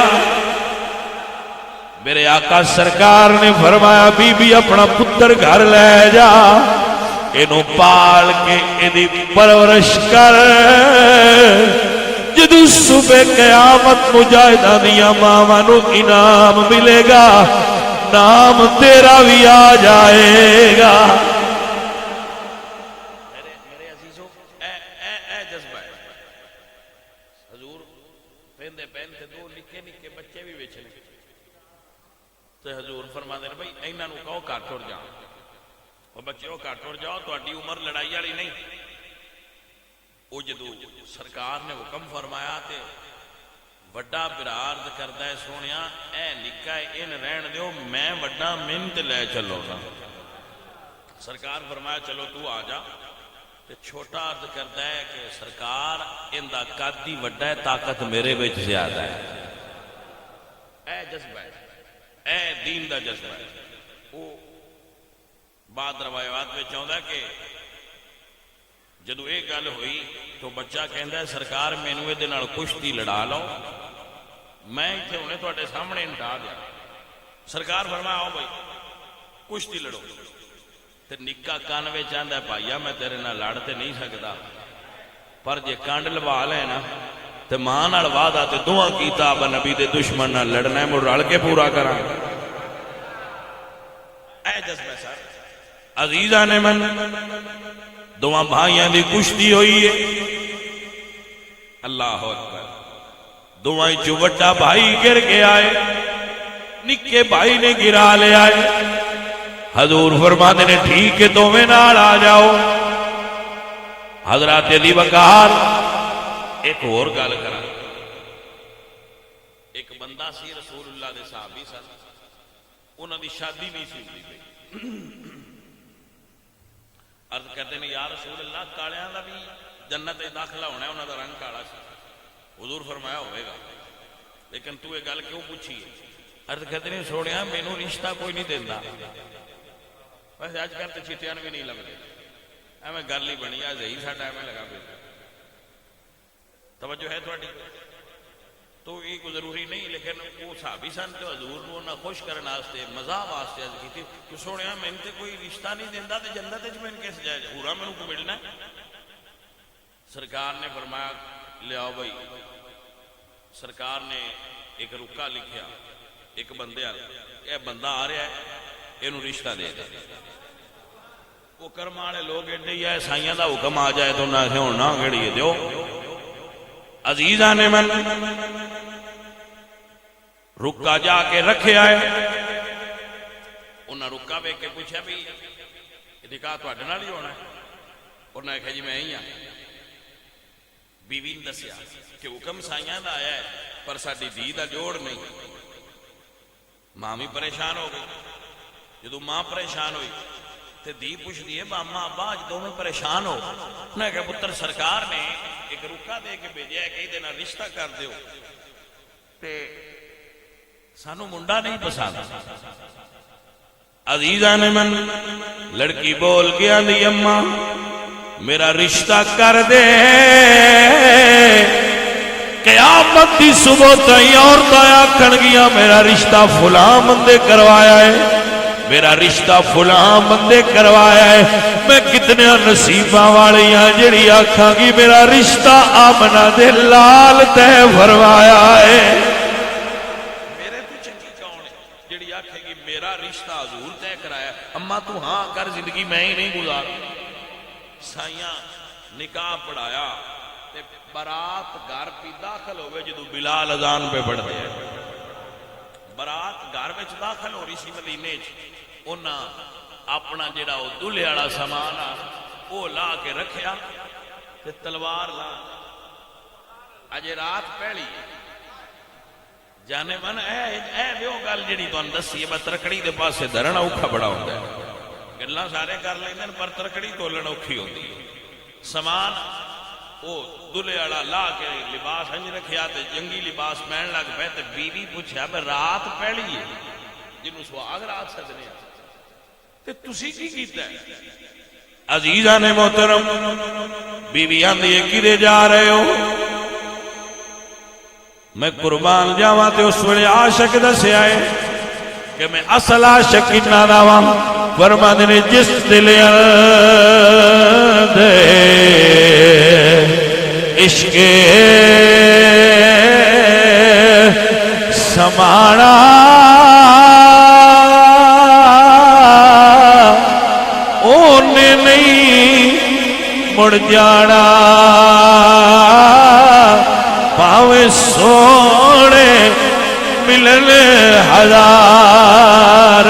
میرے آقا سرکار نے فرمایا بی بی اپنا پتر گھر لے جا، اینو پال کے ایدی پرورش کر، جدو صبح قیامت مجاہدہ دیا ماما نو انعام ملے گا، نام تیرا بھی آ جائے گا۔ میرے عزیزوں اے جذبہ ہے، حضور پہندے پہنتے دو نکے نکے بچے بھی بیچنے، تو حضور فرما دے بھائی اینا نو کہو گھر ٹر جاؤ، وہ بچے گھر ٹر جاؤ، تہاڈی عمر لڑائی والی نہیں۔ وہ جدو سرکار نے حکم فرمایا تے وڈا برارد کردا ہے سونیا اے نکا ان رہن دیو، میں وڈا منت لے چلو گا۔ سرکار فرمایا چلو تو آ جا، تے چھوٹا عرض کردا ہے کہ سرکار ان دا قد ہی وڈا ہے، طاقت میرے وچ زیادہ ہے۔ اے جذبہ ہے، اے دین دا جذبہ ہے۔ وہ بعد روایات میں چاہتا ہے کہ جدو ایک گل ہوئی تو بچہ کہندا ہے سرکار مینوں اے دے نال کشتی لڑا لو، میں ایتھے ہونے تواڈے سامنے نٹا دیا۔ سرکار فرمایا آؤ بھائی کشتی لڑو، تے نکا کان وچ آندا ہے بھائیا میں تیرے نال لڑ تے نہیں سکدا، پر جے کانڈ لوا لے نا تے ماں نال وعدہ تے دعا کیتا ابا نبی دے دشمن نال لڑنا ہے، مڑ رل کے پورا کراں۔ اے جذبہ سر عزیزاں نے من دواں بھائیاں دی کشتی ہوئی ہے۔ اللہ اکبر، دواں جو وڈا بھائی گر کے آئے، نکے بھائی نے گرا لے آئے۔ حضور فرماتے نے ٹھیک ہے دوویں نال آ جاؤ۔ حضرات علی وقار ایک اور گل کرا، ایک بندہ سی رسول اللہ دے صحابی سن، انہاں دی شادی نہیں سی ہوندی پئی۔ عرض کرتے ہیں یا رسول اللہ کالیاں دا بھی جنت داخلہ ہونا ہے، انہاں دا رنگ کالا سی۔ حضور فرمایا ہوئے گا۔ لیکن تو یہ گل کیوں پوچھی ہے؟ عرض کہتے ہیں سوڑیا مینوں رشتہ کوئی نہیں دینا، ویسے اج کل تو چیٹیاں بھی نہیں لگتے، ایویں گل ہی بنی آ صحیح ساڈا ایویں لگا پہ. توجہ ہے تھوڑی؟ تو یہ کوئی ضروری نہیں، لیکن وہ صحابی سن تو حضور نو انہاں خوش کرنے واسطے مزاح واسطے عرض کیتی کہ سونیا مینوں تے کوئی رشتہ نہیں دیندا تے جنت وچ مینوں کیسے جائے ہورا مینوں کو ملنا ہے؟ سرکار نے فرمایا لیاؤ بھائی. سرکار نے ایک رکا لکھیا ایک بندے والا، یہ بندہ آ رہا ہے یہ رشتہ دے دے. وہ کرم والے لوگ ایڈے ہی ہے، سائیاں دا حکم آ جائے تو انہاں ہن نہ گھڑی دیو. عزیزاں نے من رکا جا کے رکھیا ہے، انہاں رکا ویکھ کے پوچھا بھی نکاح تہاڈے نال ہی ہونا ہے؟ انہاں کہا جی میں ہی ہاں. بیوی نے دسیا کہ حکم سائیاں دا آیا ہے پر ساڈی دھی دا جوڑ نہیں. ماں بھی پریشان ہو گئی. جدو ماں پریشان ہوئی تے دھی پوچھدی ہے ماما ابا اج دونوں پریشان ہو. انہاں کہا پتر سرکار نے ایک رکا دے کے بھیجیا ہے کہ یہ نال رشتہ کر دیو تے سانو منڈا نہیں پسند. عزیزاں نے من لڑکی بول کے آندی اماں میرا رشتہ کر دے. قیامت دی صبح تائیں عورتاں آکھن گیاں میرا رشتہ فلاں بندے کروایا ہے، میرا رشتہ فلاں بندے کروایا ہے. میں کتنے نصیباں والی ہاں جڑی آکھاں گی میرا رشتہ آمنہ دے لال تے فرمایا ہے. میرے تو چنگی کون ہے جڑی آکھے گی میرا رشتہ حضور طے کرایا. اما تو ہاں کر زندگی میں ہی نہیں گزار. سائیاں نکاح پڑھایا تے برات گھر پہ داخل ہوئے جدو بلال اذان پہ پڑھ دے. برات گھر میں داخل ہو رہی سی مدینے چ. انہاں اپنا جڑا وہ دلہے والا سامان آ وہ لا کے رکھیا تے تلوار لا. اجے رات پہلی جانے من اے دیو گل جڑی تانوں دسی ہے. ترکڑی دے پاسے دھرنا اوکھا بڑا ہوندا ہے. گلاں سارے کر لیندے پر ترکڑی تولن اوکھی ہوندی ہے. سامان وہ دلہے والا لا کے لباس ہنج رکھیا تے جنگی لباس پہن لگ پے. تے بیوی پوچھیا بے رات پہلی ہے جنوں سواگ رات سدنے تے تسی کی کیتا ہے؟ عزیزاں نے محترم بیوی آندی ہے کدے جا رہے ہو؟ میں قربان جاواں تے اس ویلے عاشق دسیا ہے کہ میں اصل عاشق کنا دا واں. فرماندے نے جس دل دے عشق سمانا اونے نہیں مڑ جانا. پاوے سونے ملن ہزار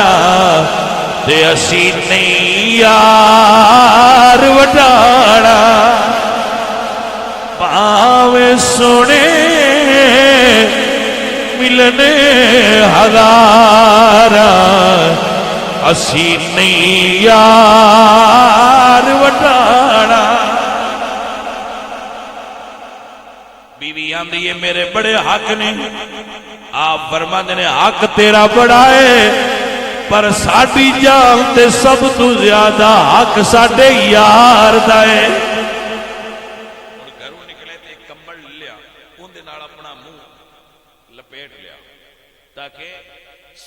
تے اسی نہیں یار وٹانا. پاوے سونے ملن ہزار اسی نہیں یار وٹانا. بیوی آندی ہے میرے بڑے حق نے. آپ فرماندے نے حق تیرا بڑا ہے پر ساڈی جان تے سب تو زیادہ حق ساڈے یار دا ہے. گھروں نکلے تے کمبل لیا اون دے نال اپنا منہ لپیٹ لیا تاکہ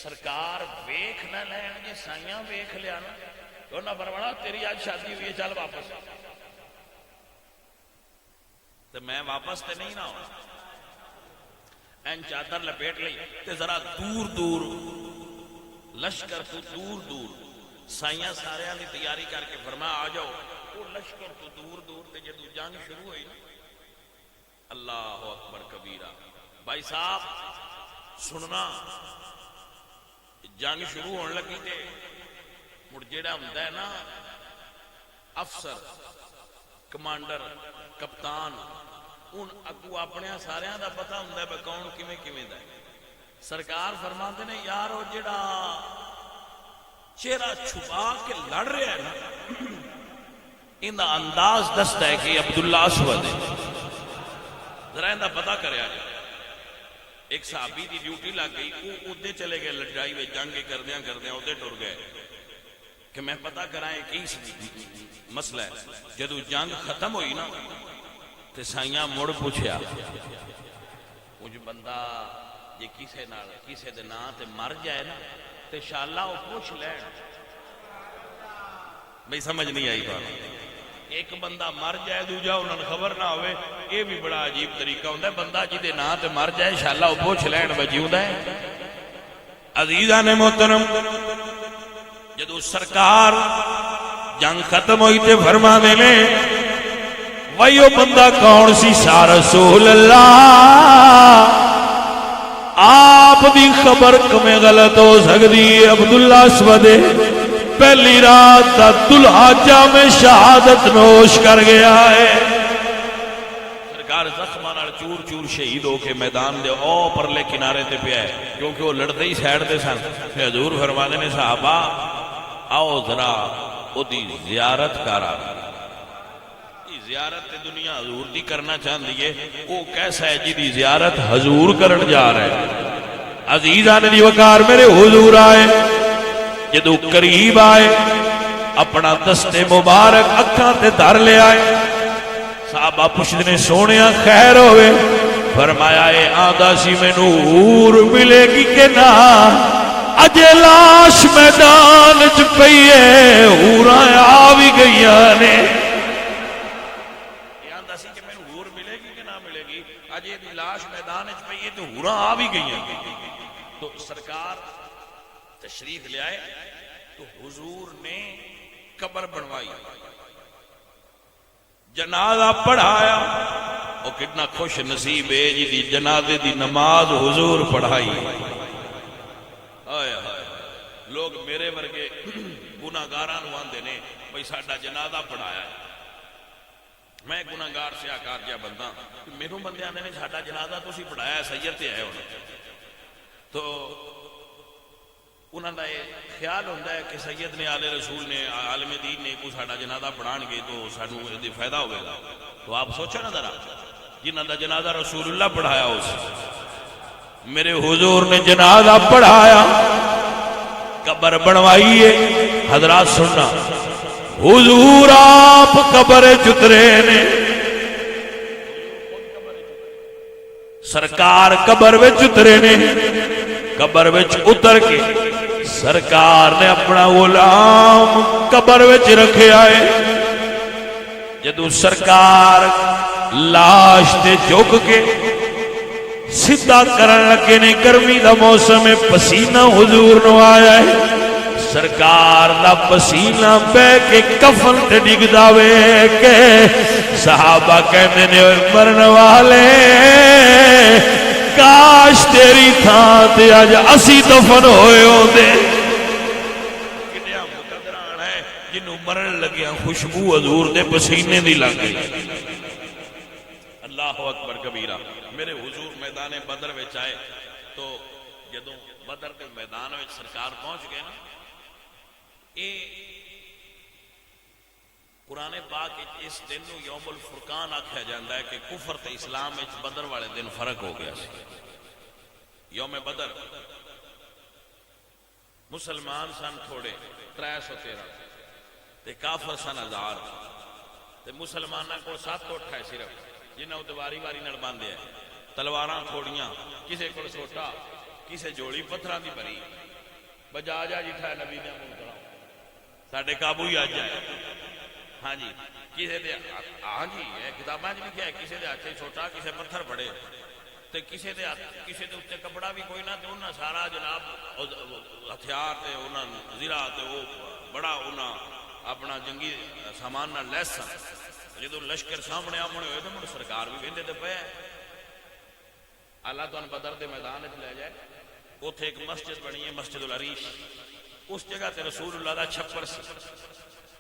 سرکار ویکھ نہ لین. جے سائیاں ویکھ لیا نا تو نہ فرمانا تیری آج شادی ہوئی ہے چل واپس. تے میں واپس تے نہیں نہ ہونا. این چادر لپیٹ لئی تے ذرا دور دور لشکر تو دور دور سائیاں سارے دی تیاری کر کے فرمایا آ جاؤ. وہ لشکر تو دور دور تے جدو جنگ شروع ہوئی نا اللہ اکبر کبیرہ. بھائی صاحب سننا جنگ شروع ہونے لگی تے مڑ جیڑا ہوندا ہے نا افسر کمانڈر کپتان ان اگو اپنے سارے دا پتہ ہوندا ہے کون کیویں کیویں دا ہے. سرکار فرماندے نے یار وہ جڑا چہرہ چھپا کے لڑ رہا ہے نا ان دا انداز دستا ہے کہ عبداللہ اسود ہے. ذرا ان دا پتہ کریا جائے. ایک صحابی دی ڈیوٹی لگ گئی، وہ ادھے چلے گئے لڑائی میں جنگ کردیاں ادھے ٹر گئے کہ میں پتہ کرائیں کی مسئلہ ہے۔ جدو جنگ ختم ہوئی نا تے سائیاں مڑ پوچھیا کچھ بندہ جی کسے دے نام تے مر جائے نا تے انشاءاللہ وہ پوچھ لین۔ بھئی سمجھ نہیں آئی بات، ایک بندہ مر جائے دوجا انہوں نے خبر نہ ہوئے، یہ بھی بڑا عجیب طریقہ ہوتا ہے۔ بندہ جی دے نام تے مر جائے انشاءاللہ وہ پوچھ لین بجیوں ہے۔ عزیزان محترم، جدو سرکار جنگ ختم ہوئی تے فرما دینے وہی وہ بندہ کون سی سا رسول اللہ، آپ دی خبر کمیں غلط ہو سکتی ہے۔ عبداللہ اسود پہلی رات دا دلحجہ میں شہادت نوش کر گیا ہے۔ سرکار زخماں نال چور چور شہید ہو کے میدان دے او پرلے کنارے تے پیا ہے، کیونکہ وہ لڑتے ہی سائڈ تے سن۔ حضور فرماندے نے صحابہ آؤ ذرا او دی زیارت کرا۔ زیارت دنیا حضور دی کرنا چاہتی ہے، وہ کیسا ہے جی دی زیارت حضور کرن جا رہا ہے۔ عزیزان دی وقار میرے حضور آئے، جدو قریب آئے اپنا دستے مبارک اکھاں تے دھر لے آئے۔ صحابہ پوچھتے نے سونیا خیر ہوئے؟ فرمایا اے آندا سی مینوں حور ملے گی کہ نہ، اجے لاش میدان چ پئی ہے، حوراں آ بھی گئیاں نے۔ اجے دی لاش میدان وچ پئی ہے تو حوراں آ بھی گئی ہیں۔ تو سرکار تشریف لے آئے تو حضور نے قبر بنوائی، جنازہ پڑھایا۔ وہ کتنا خوش نصیب ہے جی دی جنازے دی نماز حضور پڑھائی۔ لوگ میرے ورگے گناہگاراں نوں آندے نے بھئی ساڈا جنازہ پڑھایا ہے۔ میں گناہگار سے آکار جا بندہ، میروں بندے آنے نے ساڈا جنازہ تو اسی پڑھایا ہے، سید تے آئے ہونا۔ تو انہوں نے خیال ہوتا ہے کہ سید نے آل رسول نے عالم دین نے کوئی ساڈا جنازہ پڑھان گے تو سانوں یہ فائدہ ہوگا۔ تو آپ سوچو نا ذرا، جنہاں دا جنازہ رسول اللہ پڑھایا اس میرے حضور نے جنازہ پڑھایا، قبر بنوائیے۔ حضرات سننا، حضور آپ قبر چترے نے، سرکار قبر وچ اترے نے۔ قبر وچ اتر کے سرکار نے اپنا غلام قبر وچ رکھے آئے۔ جدو سرکار لاش تے جھک کے سیدھا کرن لگے نے، گرمی دا موسم ہے، پسینہ حضور نو آیا ہے۔ سرکار دا پسینہ بہ کے کفن تے ڈگدا وے کہ صحابہ کہندے نے مرن والے کاش تیری تھاں تے اج اسی دفن ہوئے ہوندے۔ کتنا مقدران ہے جنوں مرن لگیا خوشبو حضور دے پسینے دی لگ گئی۔ اللہ اکبر کبیرہ۔ میرے حضور میدان بدر وچ آئے تو جدوں بدر دے میدان وچ سرکار پہنچ گئے نا، قرآن پاک اس دن نو یوم الفرقان آکھیا جاندا ہے کہ کفر تے اسلام وچ بدر والے دن فرق ہو گیا سی۔ یوم بدر مسلمان سن تھوڑے 313 تے کافر سن 1000 تے مسلماناں کو 7 اٹھ ہے صرف، جنہاں تے واری واری نال باندھے ہے، تلواراں تھوڑیاں، کسے کول سوٹا، کسے جوڑی پتھراں دی بھری، بجا جا جٹھا نبی نے منہ کراؤ ساڈے قابو ہی آ جائے۔ ہاں جی، کسے دے ہاں جی کتاباں وچ لکھیا ہے کسے دے ہاتھ چھوٹا، کسے پتھر بڑے، تے کسے دے اوتے کپڑا بھی کوئی نہ، تے انہاں سارا جناب ہتھیار تے انہاں زرہ تے وہ بڑا انہاں اپنا جنگی سامان نال لیس سن۔ جدوں لشکر سامنے آمنے ہوئے تے مڑ سرکار بھی ویندے تے پئے۔ اللہ تانوں بدر دے میدان وچ لے جائے، اوتھے ایک مسجد بنی ہے مسجد العریش، اس جگہ تے رسول اللہ دا چھپر سی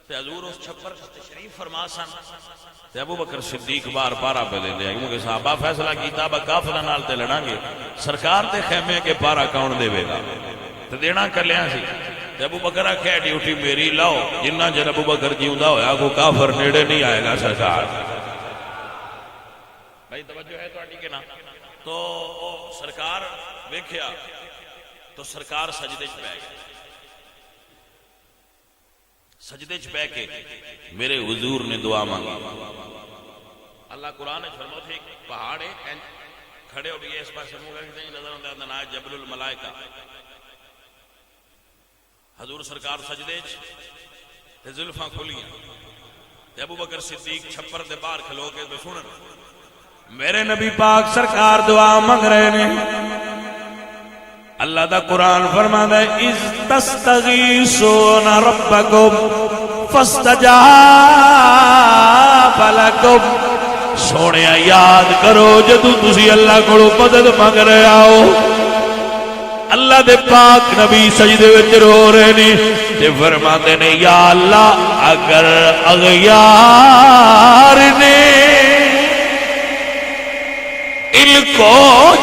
تے حضور اس چھپر تشریف فرما سن تے ابو بکر صدیق بار پارا پہ دے دیا کیونکہ صحابہ فیصلہ کیتا با کافراں نال تے لڑاں گے، سرکار تے خیمے کے پارا کون دے گا تے دینا کلیاں سی تے ابو بکر آکھیا ڈیوٹی میری لاؤ، جنہ چر ابو بکر جیوندا ہویا کوئی کافر نیڑے نہیں آئے گا سرکار۔ بھائی توجہ ہے تہاڈی کہ نہ؟ تو او سرکار ویکھیا تو سرکار سجدے چ پہ گئے. سجدے چ پہ کے میرے حضور نے دعا مانگی. اللہ قرآن فرماتا ہے ایک پہاڑ ہے کھڑے ہو گئے اس پاس منہ کر کے نظر آتا ہے نا جبل الملائکہ. حضور سرکار سجدے چ تے زلفاں کھلیاں تے ابو بکر صدیق چھپر دے باہر کھلو کے تے سنن میرے نبی پاک سرکار دعا مانگ رہے نے. اللہ دا قرآن فرماتا ہے اذ تستغیثون ربکم فاستجاب لکم. سونیا یاد کرو جدو تسی اللہ کو مدد مانگ رہے آؤ اللہ دے پاک نبی سجدے وچ رو رہے نے تے فرماتے نے یا اللہ اگر اغیار نے ان کو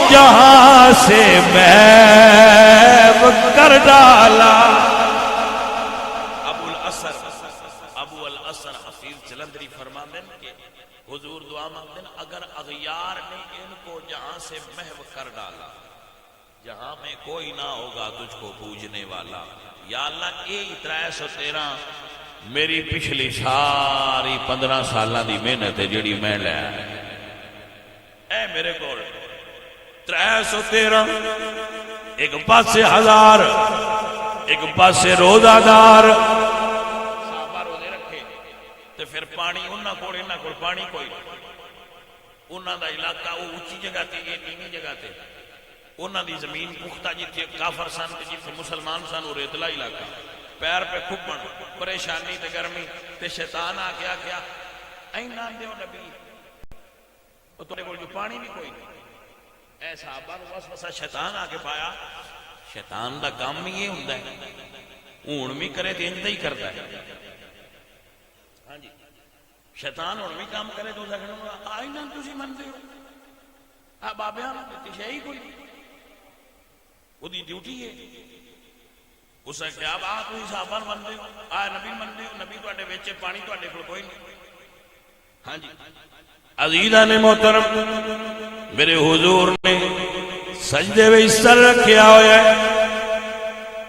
جہاں سے محو کر ڈالا. ابو الاسر حفیظ جلندری فرماتے ہیں کہ حضور دعا مانگتے ہیں اگر اغیار نے ان کو جہاں سے محو کر ڈالا جہاں میں کوئی نہ ہوگا تجھ کو پوجنے والا. یا اللہ اے 313 میری پچھلی ساری 15 سالاں دی محنت ہے جڑی میں لے اے میرے کو 313 ایک پاسے 1000 ایک پاسے روزہ دار صحابہ روزے رکھے تے پھر پانی انہاں کول پانی کوئی انہاں دا علاقہ وہ اونچی جگہ تے یہ نیوی جگہ تے انہاں دی زمین پختہ جتھے کافر سن تے جتھے مسلمان سن وہ ریتلا علاقہ پیر پہ کھپن پریشانی تے گرمی تے شیطان آ گیا کیا اینا دیو نبی تو تیرے کول جو پانی بھی کوئی نہیں. اے صحابہ کو وسوسہ شیطان آ کے پایا. شیطان دا کام ہی یہ ہوندا ہے ہون بھی کرے تے انج ہی کردا ہے. ہاں جی شیطان ہون بھی کام کرے تو سکھنا آئی نہ تسی منتے ہو آ بابیاں تے شے ہی کوئی اودی ڈیوٹی ہے. اس نے کہا آ تسی صحابہ منتے ہو آ نبی منتے ہو نبی تواڈے وچ پانی تواڈے کول کوئی نہیں. ہاں جی عزیزاں نے محترم میرے حضور نے سجدے میں سر رکھیا ہوا ہے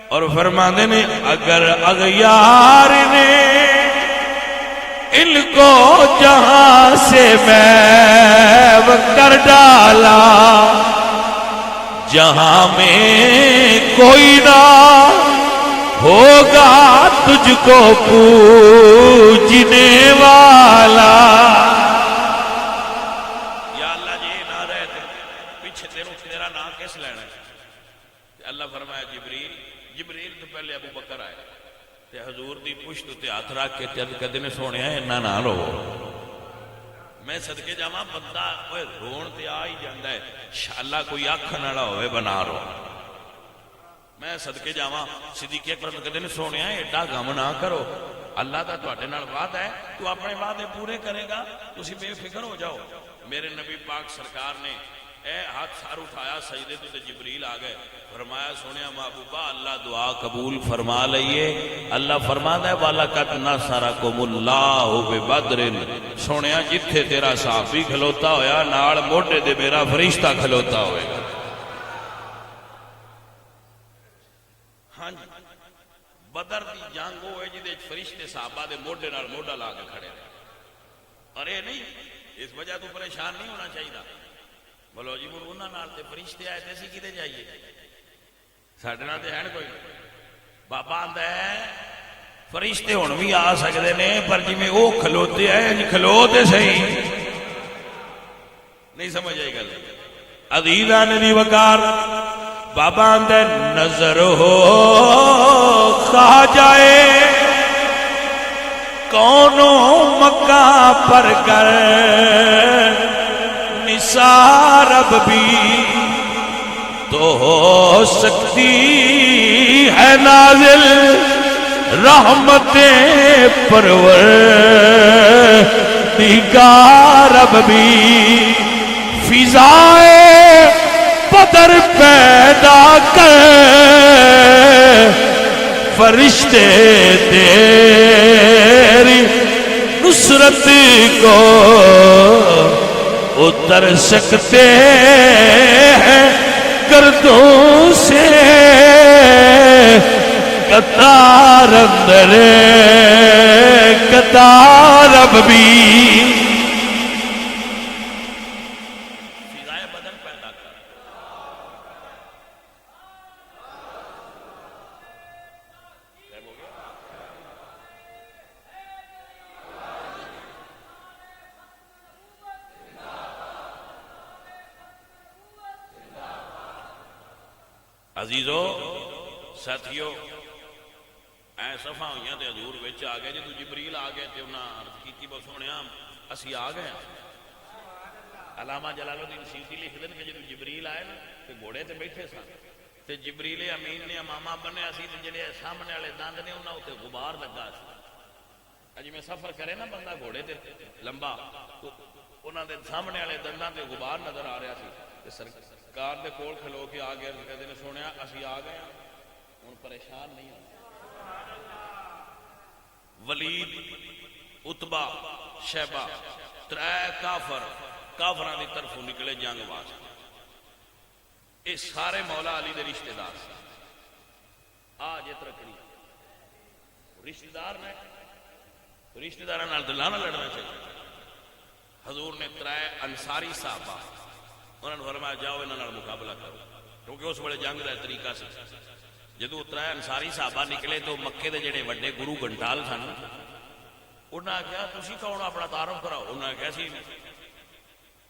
اور فرماتے نے اگر اغیار نے ان کو جہاں سے محو کر ڈالا جہاں میں کوئی نہ ہوگا تجھ کو پوجنے والا. اللہ فرمایا جبریل تو پہلے ابو بکر آئے تے حضور دی پشت تے ہاتھ رکھ کے تد کدے نے سونیا اینا نہ رو. میں صدقے جاواں بندہ اوے رون تے آ ہی جاندا ہے انشاءاللہ کوئی آکھن والا ہوئے بنا رو. میں صدقے جاواں صدیق اکبر کدے نے سونیا ایڈا غم نہ کرو اللہ دا تواڈے نال وعدہ ہے تو اپنے وعدے پورے کرے گا تسی بے فکر ہو جاؤ. میرے نبی پاک سرکار نے اے ہاتھ سار اٹھایا سجدے تو جبریل آ گئے فرمایا سونیا محبوبہ اللہ دعا قبول فرما لئیے. اللہ فرماتا ہے وَلَقَدْ نَصَرَكُمُ اللَّهُ بِبَدْرٍ. سونیا جتھے تیرا صحابی کھلوتا ہویا نال موٹے دے میرا فرشتہ کھلوتا ہوئے گا. ہاں جی بدر دی جنگ ہوئے جدے فرشتے صحابہ دے موٹے نال موٹا لا کے کھڑے اور اے نہیں اس وجہ تو پریشان نہیں ہونا چاہیے. بولو جی مڑ انہاں نال تے فرشتے آئے تے اسی کدے جائیے ساڈے نال تے ہے کوئی. بابا آندا ہے فرشتے ہن بھی آ سکدے نے پر جویں او کھلوتے ہیں کھلو تے صحیح نہیں سمجھ آئی گل. عزیزان دی وقار بابا آندا ہے نظر ہو کھا جائے کونوں مکہ پر کر نثار اب بھی تو ہو سکتی ہے نازل رحمتیں پرور دیگار اب بھی فضائے بدر پیدا کر فرشتے تیری نصرت کو اتر سکتے ہیں گردوں سے قطار اندر قطار اب بھی فضائے بدن پیدا کر عزیزو ساتھیو اے صفحہ ہوئیاں تے حضور وچ آ گئے جدو جبریل آ گئے تے انہاں عرض کیتی بس سونیا اسی آ گئے علامہ جلال الدین سیوطی لکھ دین کہ جدو جبریل آئے نا تے گھوڑے تے بیٹھے سن تے جبریل امین نے امامہ بنیا سی تے جڑے سامنے والے دند نے انہاں تے غبار لگا سی اج میں سفر کرے نا بندہ گھوڑے تے لمبا تو انہاں دے سامنے والے دنداں تے غبار نظر آ رہا سی تے سرکار دے کول کھلو کے آ گئے کہتے نے سونیا اسی آ گئے ہن پریشان نہیں ہو ولید عتبہ شیبہ ترے کافراں دی طرفوں نکلے جنگ واسطے یہ سارے مولا علی دے رشتہ دار سے آج یہ ترکڑی رشتہ دار نے رشتہ داراں نال دلاں نہ لڑنا چاہیے حضور نے ترے انصاری صحابہ انہوں نے فرمایا جاؤ انہاں نال مقابلہ کرو کیونکہ اس ویلے جنگ دا طریقہ سی جدو ترے انصاری صحابہ نکلے تو مکے دے جڑے وڈے گرو گھنٹال سن انہاں کہا تسی کون اپنا تعارف کراؤ انہاں کہا سی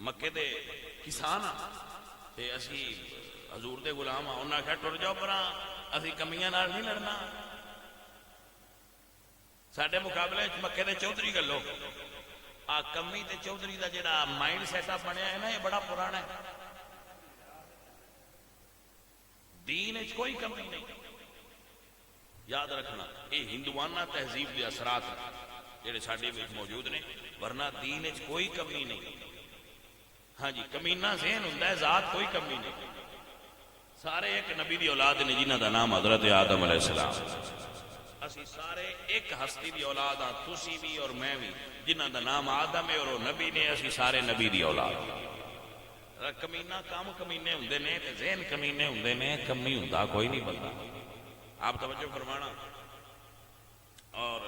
مکے دے کسان ہاں تے اسی حضور دے غلام ہاں انہاں کہا ٹر جاؤ پراں اسی کمیاں نال نہیں لڑنا ساڈے مقابلے مکے دے چودھری گلو آ کمی تے چودھری دا جڑا مائنڈ سیٹ اپ بنیا ہے نا یہ بڑا پرانا ہے دین اچ کوئی کمی نہیں یاد رکھنا یہ ہندوانہ تہذیب کے اثرات جڑے ساڈے وچ موجود نے ورنہ دین اچ کوئی کمی نہیں ہاں جی کمینہ ذہن ہوندا ہے ذات کوئی کمی نہیں سارے ایک نبی دی اولاد نے جنہاں دا نام حضرت آدم علیہ السلام اسی سارے ایک ہستی دی اولاد ہاں تسی بھی اور میں بھی جنہاں دا نام آدم ہے اور وہ نبی نے اسی سارے نبی دی اولاد کمینہ کام کمینے ہوندے نے تے ذہن کمینے ہوندے نے کمی ہوندا کوئی نہیں بندہ آپ توجہ فرمانا اور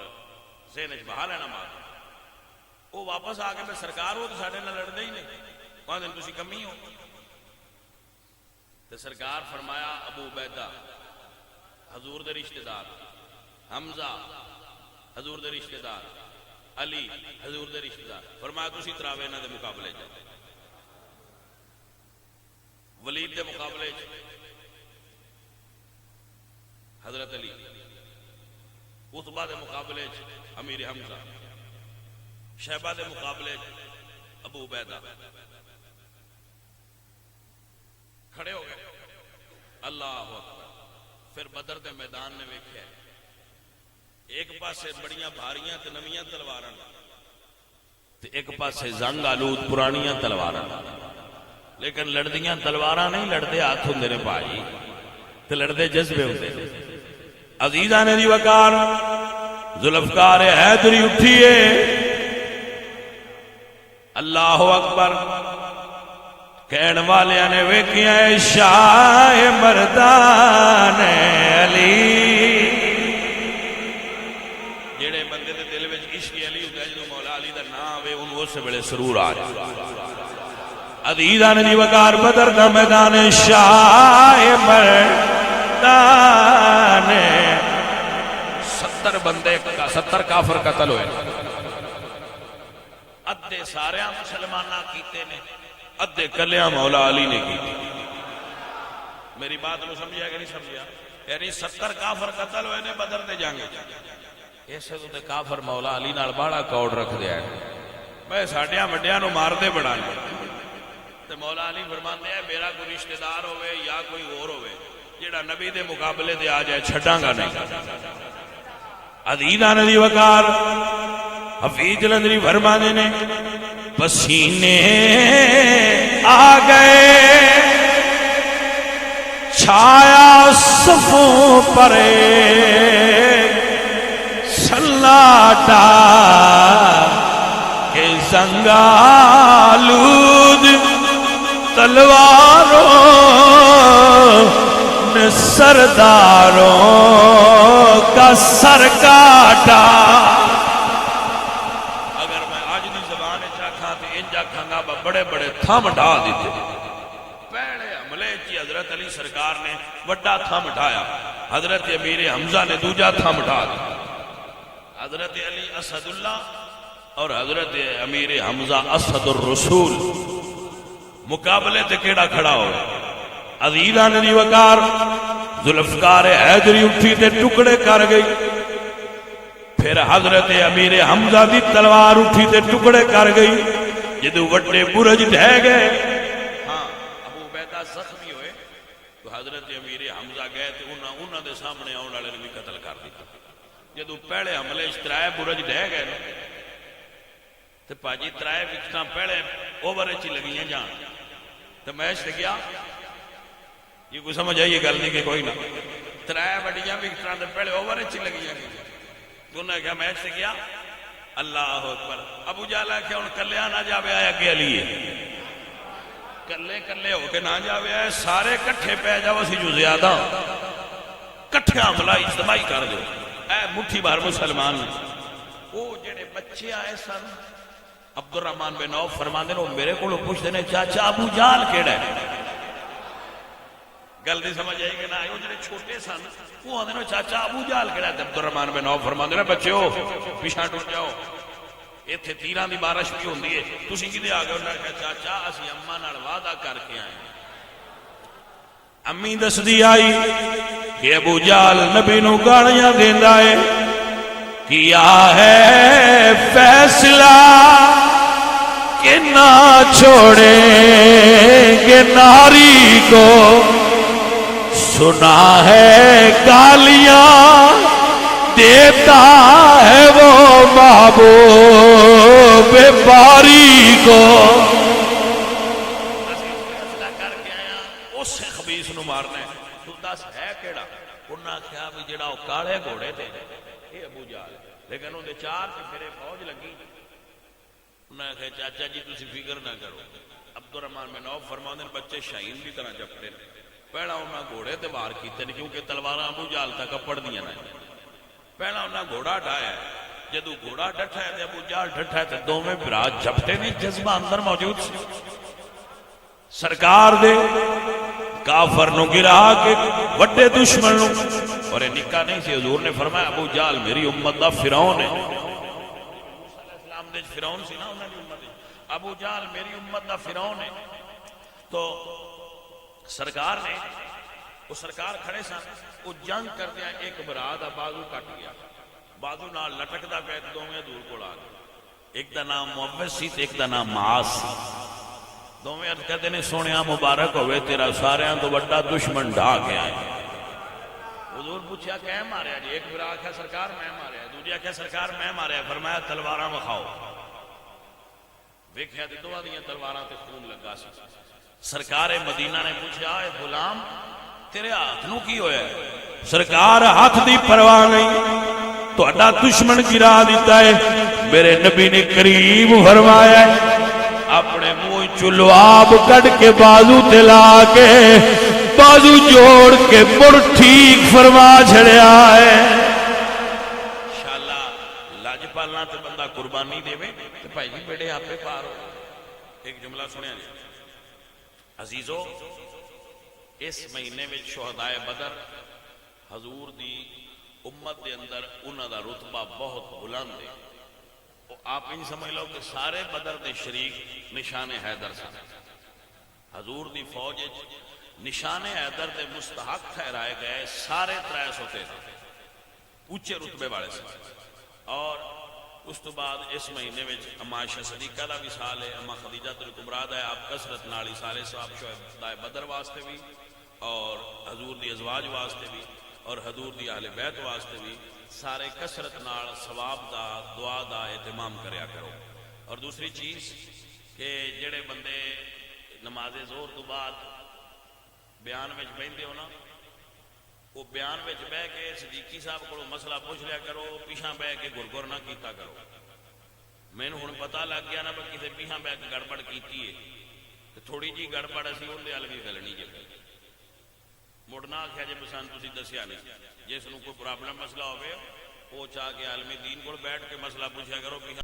ذہن وچ بہا لینا مار وہ واپس آ کے میں سرکار ہو تو ساڈے نال لڑدے ہی نہیں کہندے دن تسی کمی ہو تے سرکار فرمایا ابو عبیدہ حضور دے رشتہ دار حمزہ حضور دے رشتہ دار علی حضور دے رشتہ دار فرمایا تسی تراوے انہاں دے مقابلے جاؤ ولید دے مقابلے حضرت علی عتبہ دے مقابلے امیر حمزہ شیبہ دے مقابلے ابو عبیدہ کھڑے ہو گئے اللہ اکبر پھر بدر دے میدان نے ویکھیا ایک پاسے بڑیاں بھاریاں تے نویاں تلواراں تے ایک پاسے زنگ آلود پرانیاں تلواراں لیکن لڑدیاں تلواراں نہیں لڑدے ہاتھ ہوندے نے بھائی تے لڑدے جذبے ہوندے نے عزیزاں دی وقار ذوالفقار حیدری اٹھیے اللہ اکبر کہن والیاں نے ویکھیا شاہ مردان علی جڑے بندے دے دل وچ عشق علی ہوندا جدوں مولا علی دا نام آوے اونوں اس ویلے سرور آ جائے عزیزان دی وقار بدر دا میدان شاہ مردان 70 بندے 70 کافر قتل ہوئے ادھے سارے مسلمانہ کیتے نے ادھے کلیاں مولا علی نے کیتے میری بات نو سمجھا کہ نہیں سمجھا یعنی 70 کافر قتل ہوئے نے بدر دے جنگ اسے تو کافر مولا علی نال باڑا کوڑ رکھ دیا ہے میں ساڈیاں وڈیاں نو مار دے بڑا تے مولا علی فرماندے ہیں میرا کوئی رشتہ دار ہوئے یا کوئی اور ہوئے جڑا نبی دے مقابلے دے آ جائے چھڈاں گا نہیں عزیزان دی وقار حفیظ جلندری فرماندے نے پسینے آ گئے چھایا صفوں پر سلاٹا کہ زنگالود بارود تلواروں نے سرداروں کا سر کاٹا. اگر میں آج دی زبان چاکھاں تے انجا کھانگا بڑے بڑے تھم ڈا دیتے. پہلے حملے چی حضرت علی سرکار نے وڈا تھم ڈھایا، حضرت امیر حمزہ نے دوجا تھم ڈھا دیا. حضرت علی اسد اللہ اور حضرت امیر حمزہ اسد الرسول. مقابلے تے کیڑا کھڑا ہو؟ عزیزان دی وقار ذوالفقار حیدری اٹھی تے ٹکڑے کر گئی. پھر حضرت امیر حمزہ دی تلوار اٹھی تے ٹکڑے کر گئی. جدو وڈے برج ڈھہ گئے، ہاں ابو عبیدہ زخمی ہوئے تو حضرت امیر حمزہ گئے تو انہاں دے سامنے آن والے نے بھی قتل کر دیا. جدو پہلے حملے ترائے برج ڈھہ گئے تو پاجی ترائے وکٹاں پہلے اوور چ لگیاں جان تو میچ تے گیا. یہ کوئی سمجھ آئیے گل نہیں کہ کوئی نہ ترائے وڈیاں وکٹاں تے پہلے اوور چ لگیاں تو انہاں کیا میچ تے گیا. اللہ اکبر. ابو جہل کہ ہن کلیا نہ جاوے آیا کہ علی ہے، کلے کلے ہو کے نہ جاوے آئے، سارے کٹھے پہ جاؤ اسی جو زیادہ کٹھے حملہ اجتماعی کر دو. اے مٹھی بھر مسلمان وہ جڑے بچے آئے سن عبد الرحمن بن عوف فرماندے نے میرے کو پوچھتے نے چاچا ابو جہل کیڑا ہے؟ گل نہیں سمجھ آئی کہ نہ وہ جڑے چھوٹے سن وہ آندے نے چاچا ابو جہل کیڑا ہے؟ عبد الرحمن بن عوف فرماندے نے بچیو پیچھے ٹر جاؤ، ایتھے تیراں دی بارش بھی ہوندی ہے، تسی کدے آ گئے؟ انہاں نے کہا چاچا اسی اماں نال وعدہ کر کے آئے ہیں. امی دس دی آئی کہ ابو جہل نبی نو گالیاں دیندا ہے. کیا ہے فیصلہ کہ نہ چھوڑیں گے ناری کو، سنا ہے گالیاں دیتا ہے وہ محبوب باری کو. مارنا ہے تو دس ہے کیڑا؟ انہاں کہا بھی جڑا کالے گھوڑے تے یہ ابو جہل، لیکن انہوں نے چار پھرے فوج لگی. انہاں کہا چاچا جی تسی فکر نہ کرو. عبد الرحمن بن عوف فرماندے نے بچے شاہین کی طرح جپٹے نے. پہلا انہاں گھوڑے تے وار کیتے نے کیونکہ تلواراں ابو جہل تک پڑدیاں نے. پہلا انہاں گھوڑا ڈھایا، جدو گھوڑا ڈٹھا ہے تے ابو جہل ڈٹھا ہے تے دوویں بھرا جپٹے نے. جذبہ اندر موجود سی. سرکار دے کافر نو گرا کے وڈے دشمن نو، اور یہ نکا نہیں سی. حضور نے فرمایا ابو جہل میری امت دا فرعون ہے. اسلام دے فرعون سی نا انہاں دی امت. ابو جہل میری امت دا فرعون ہے. تو سرکار نے وہ سرکار کھڑے سن، وہ جنگ کردے ایک برا دا بازو کٹ گیا، بازو نال لٹکدا پیا، دوویں دور کول آ گئے. ایک دا نام معوذ سی تے ایک دا نام معاذ سی. دوویں عرض کہتے نے سونیا مبارک ہوئے تیرا ساریاں تو بڑا دشمن ڈھا کے آئے. حضور پوچھا کہ ماریا جی؟ ایک برا آخیا سرکار میں ماریا، دوجی آخیا سرکار میں ماریا. فرمایا تلواراں وکھاؤ. ویکھیا تے دوواں دیاں تلواراں تے خون لگا سی. سرکار مدینہ نے پوچھا اے غلام تیرے ہاتھ نو کی ہویا ہے؟ سرکار ہاتھ دی پرواہ نہیں، تہاڈا دشمن گرا دیتا ہے. میرے نبی نے کریم فرمایا ہے اپنے منہ چلواب کٹ کے بازو تلا کے بازو جوڑ کے مڑ ٹھیک فرما چھڑیا ہے. انشاءاللہ لاج پالنا تے بندہ قربانی دے تے بھائی جی بیڑے آپ پہ پار ہو. ایک جملہ سنیا جی عزیزو، اس مہینے میں شہدائے بدر حضور دی امت دے اندر انہاں دا رتبہ بہت بلند ہے. آپ ان سمجھ لو کہ سارے بدر دے شریک نشان حیدر سن. حضور دی فوج نشان حیدر دے مستحق ٹھہرائے گئے سارے 300 تھے، اونچے رتبے والے سن. اور اس تو بعد اس مہینے میں اما عائشہ صدیقہ دا وصال ہے، اما خدیجہ الکبریٰ دا ہے. آپ کثرت نال سارے ثواب شہدائے بدر واسطے بھی اور حضور دی ازواج واسطے بھی اور حضور دی اہل بیت واسطے بھی سارے کثرت نال ثواب دا دعا دا اہتمام کریا کرو. اور دوسری چیز کہ جڑے بندے نماز ظہر تو بعد بیان وچ بیندے ہو نا، وہ بیان وچ بہ کے صدیقی صاحب کو مسئلہ پوچھ لیا کرو، پیچھا بہ کے گرگر نہ کیتا کرو. مینوں ہن پتہ لگ گیا نا کہ کسے پیچھا بہ کے گڑبڑ کیتی ہے تھوڑی جی گڑبڑ اسی اندر ول بھی گلنی جی مڑ نہ آخیا جی سان تسی دسیا نہیں جس کو کوئی پرابلم مسئلہ ہوئے وہ چاہ کے عالمی دین کو بیٹھ کے مسئلہ پوچھا کرو کہ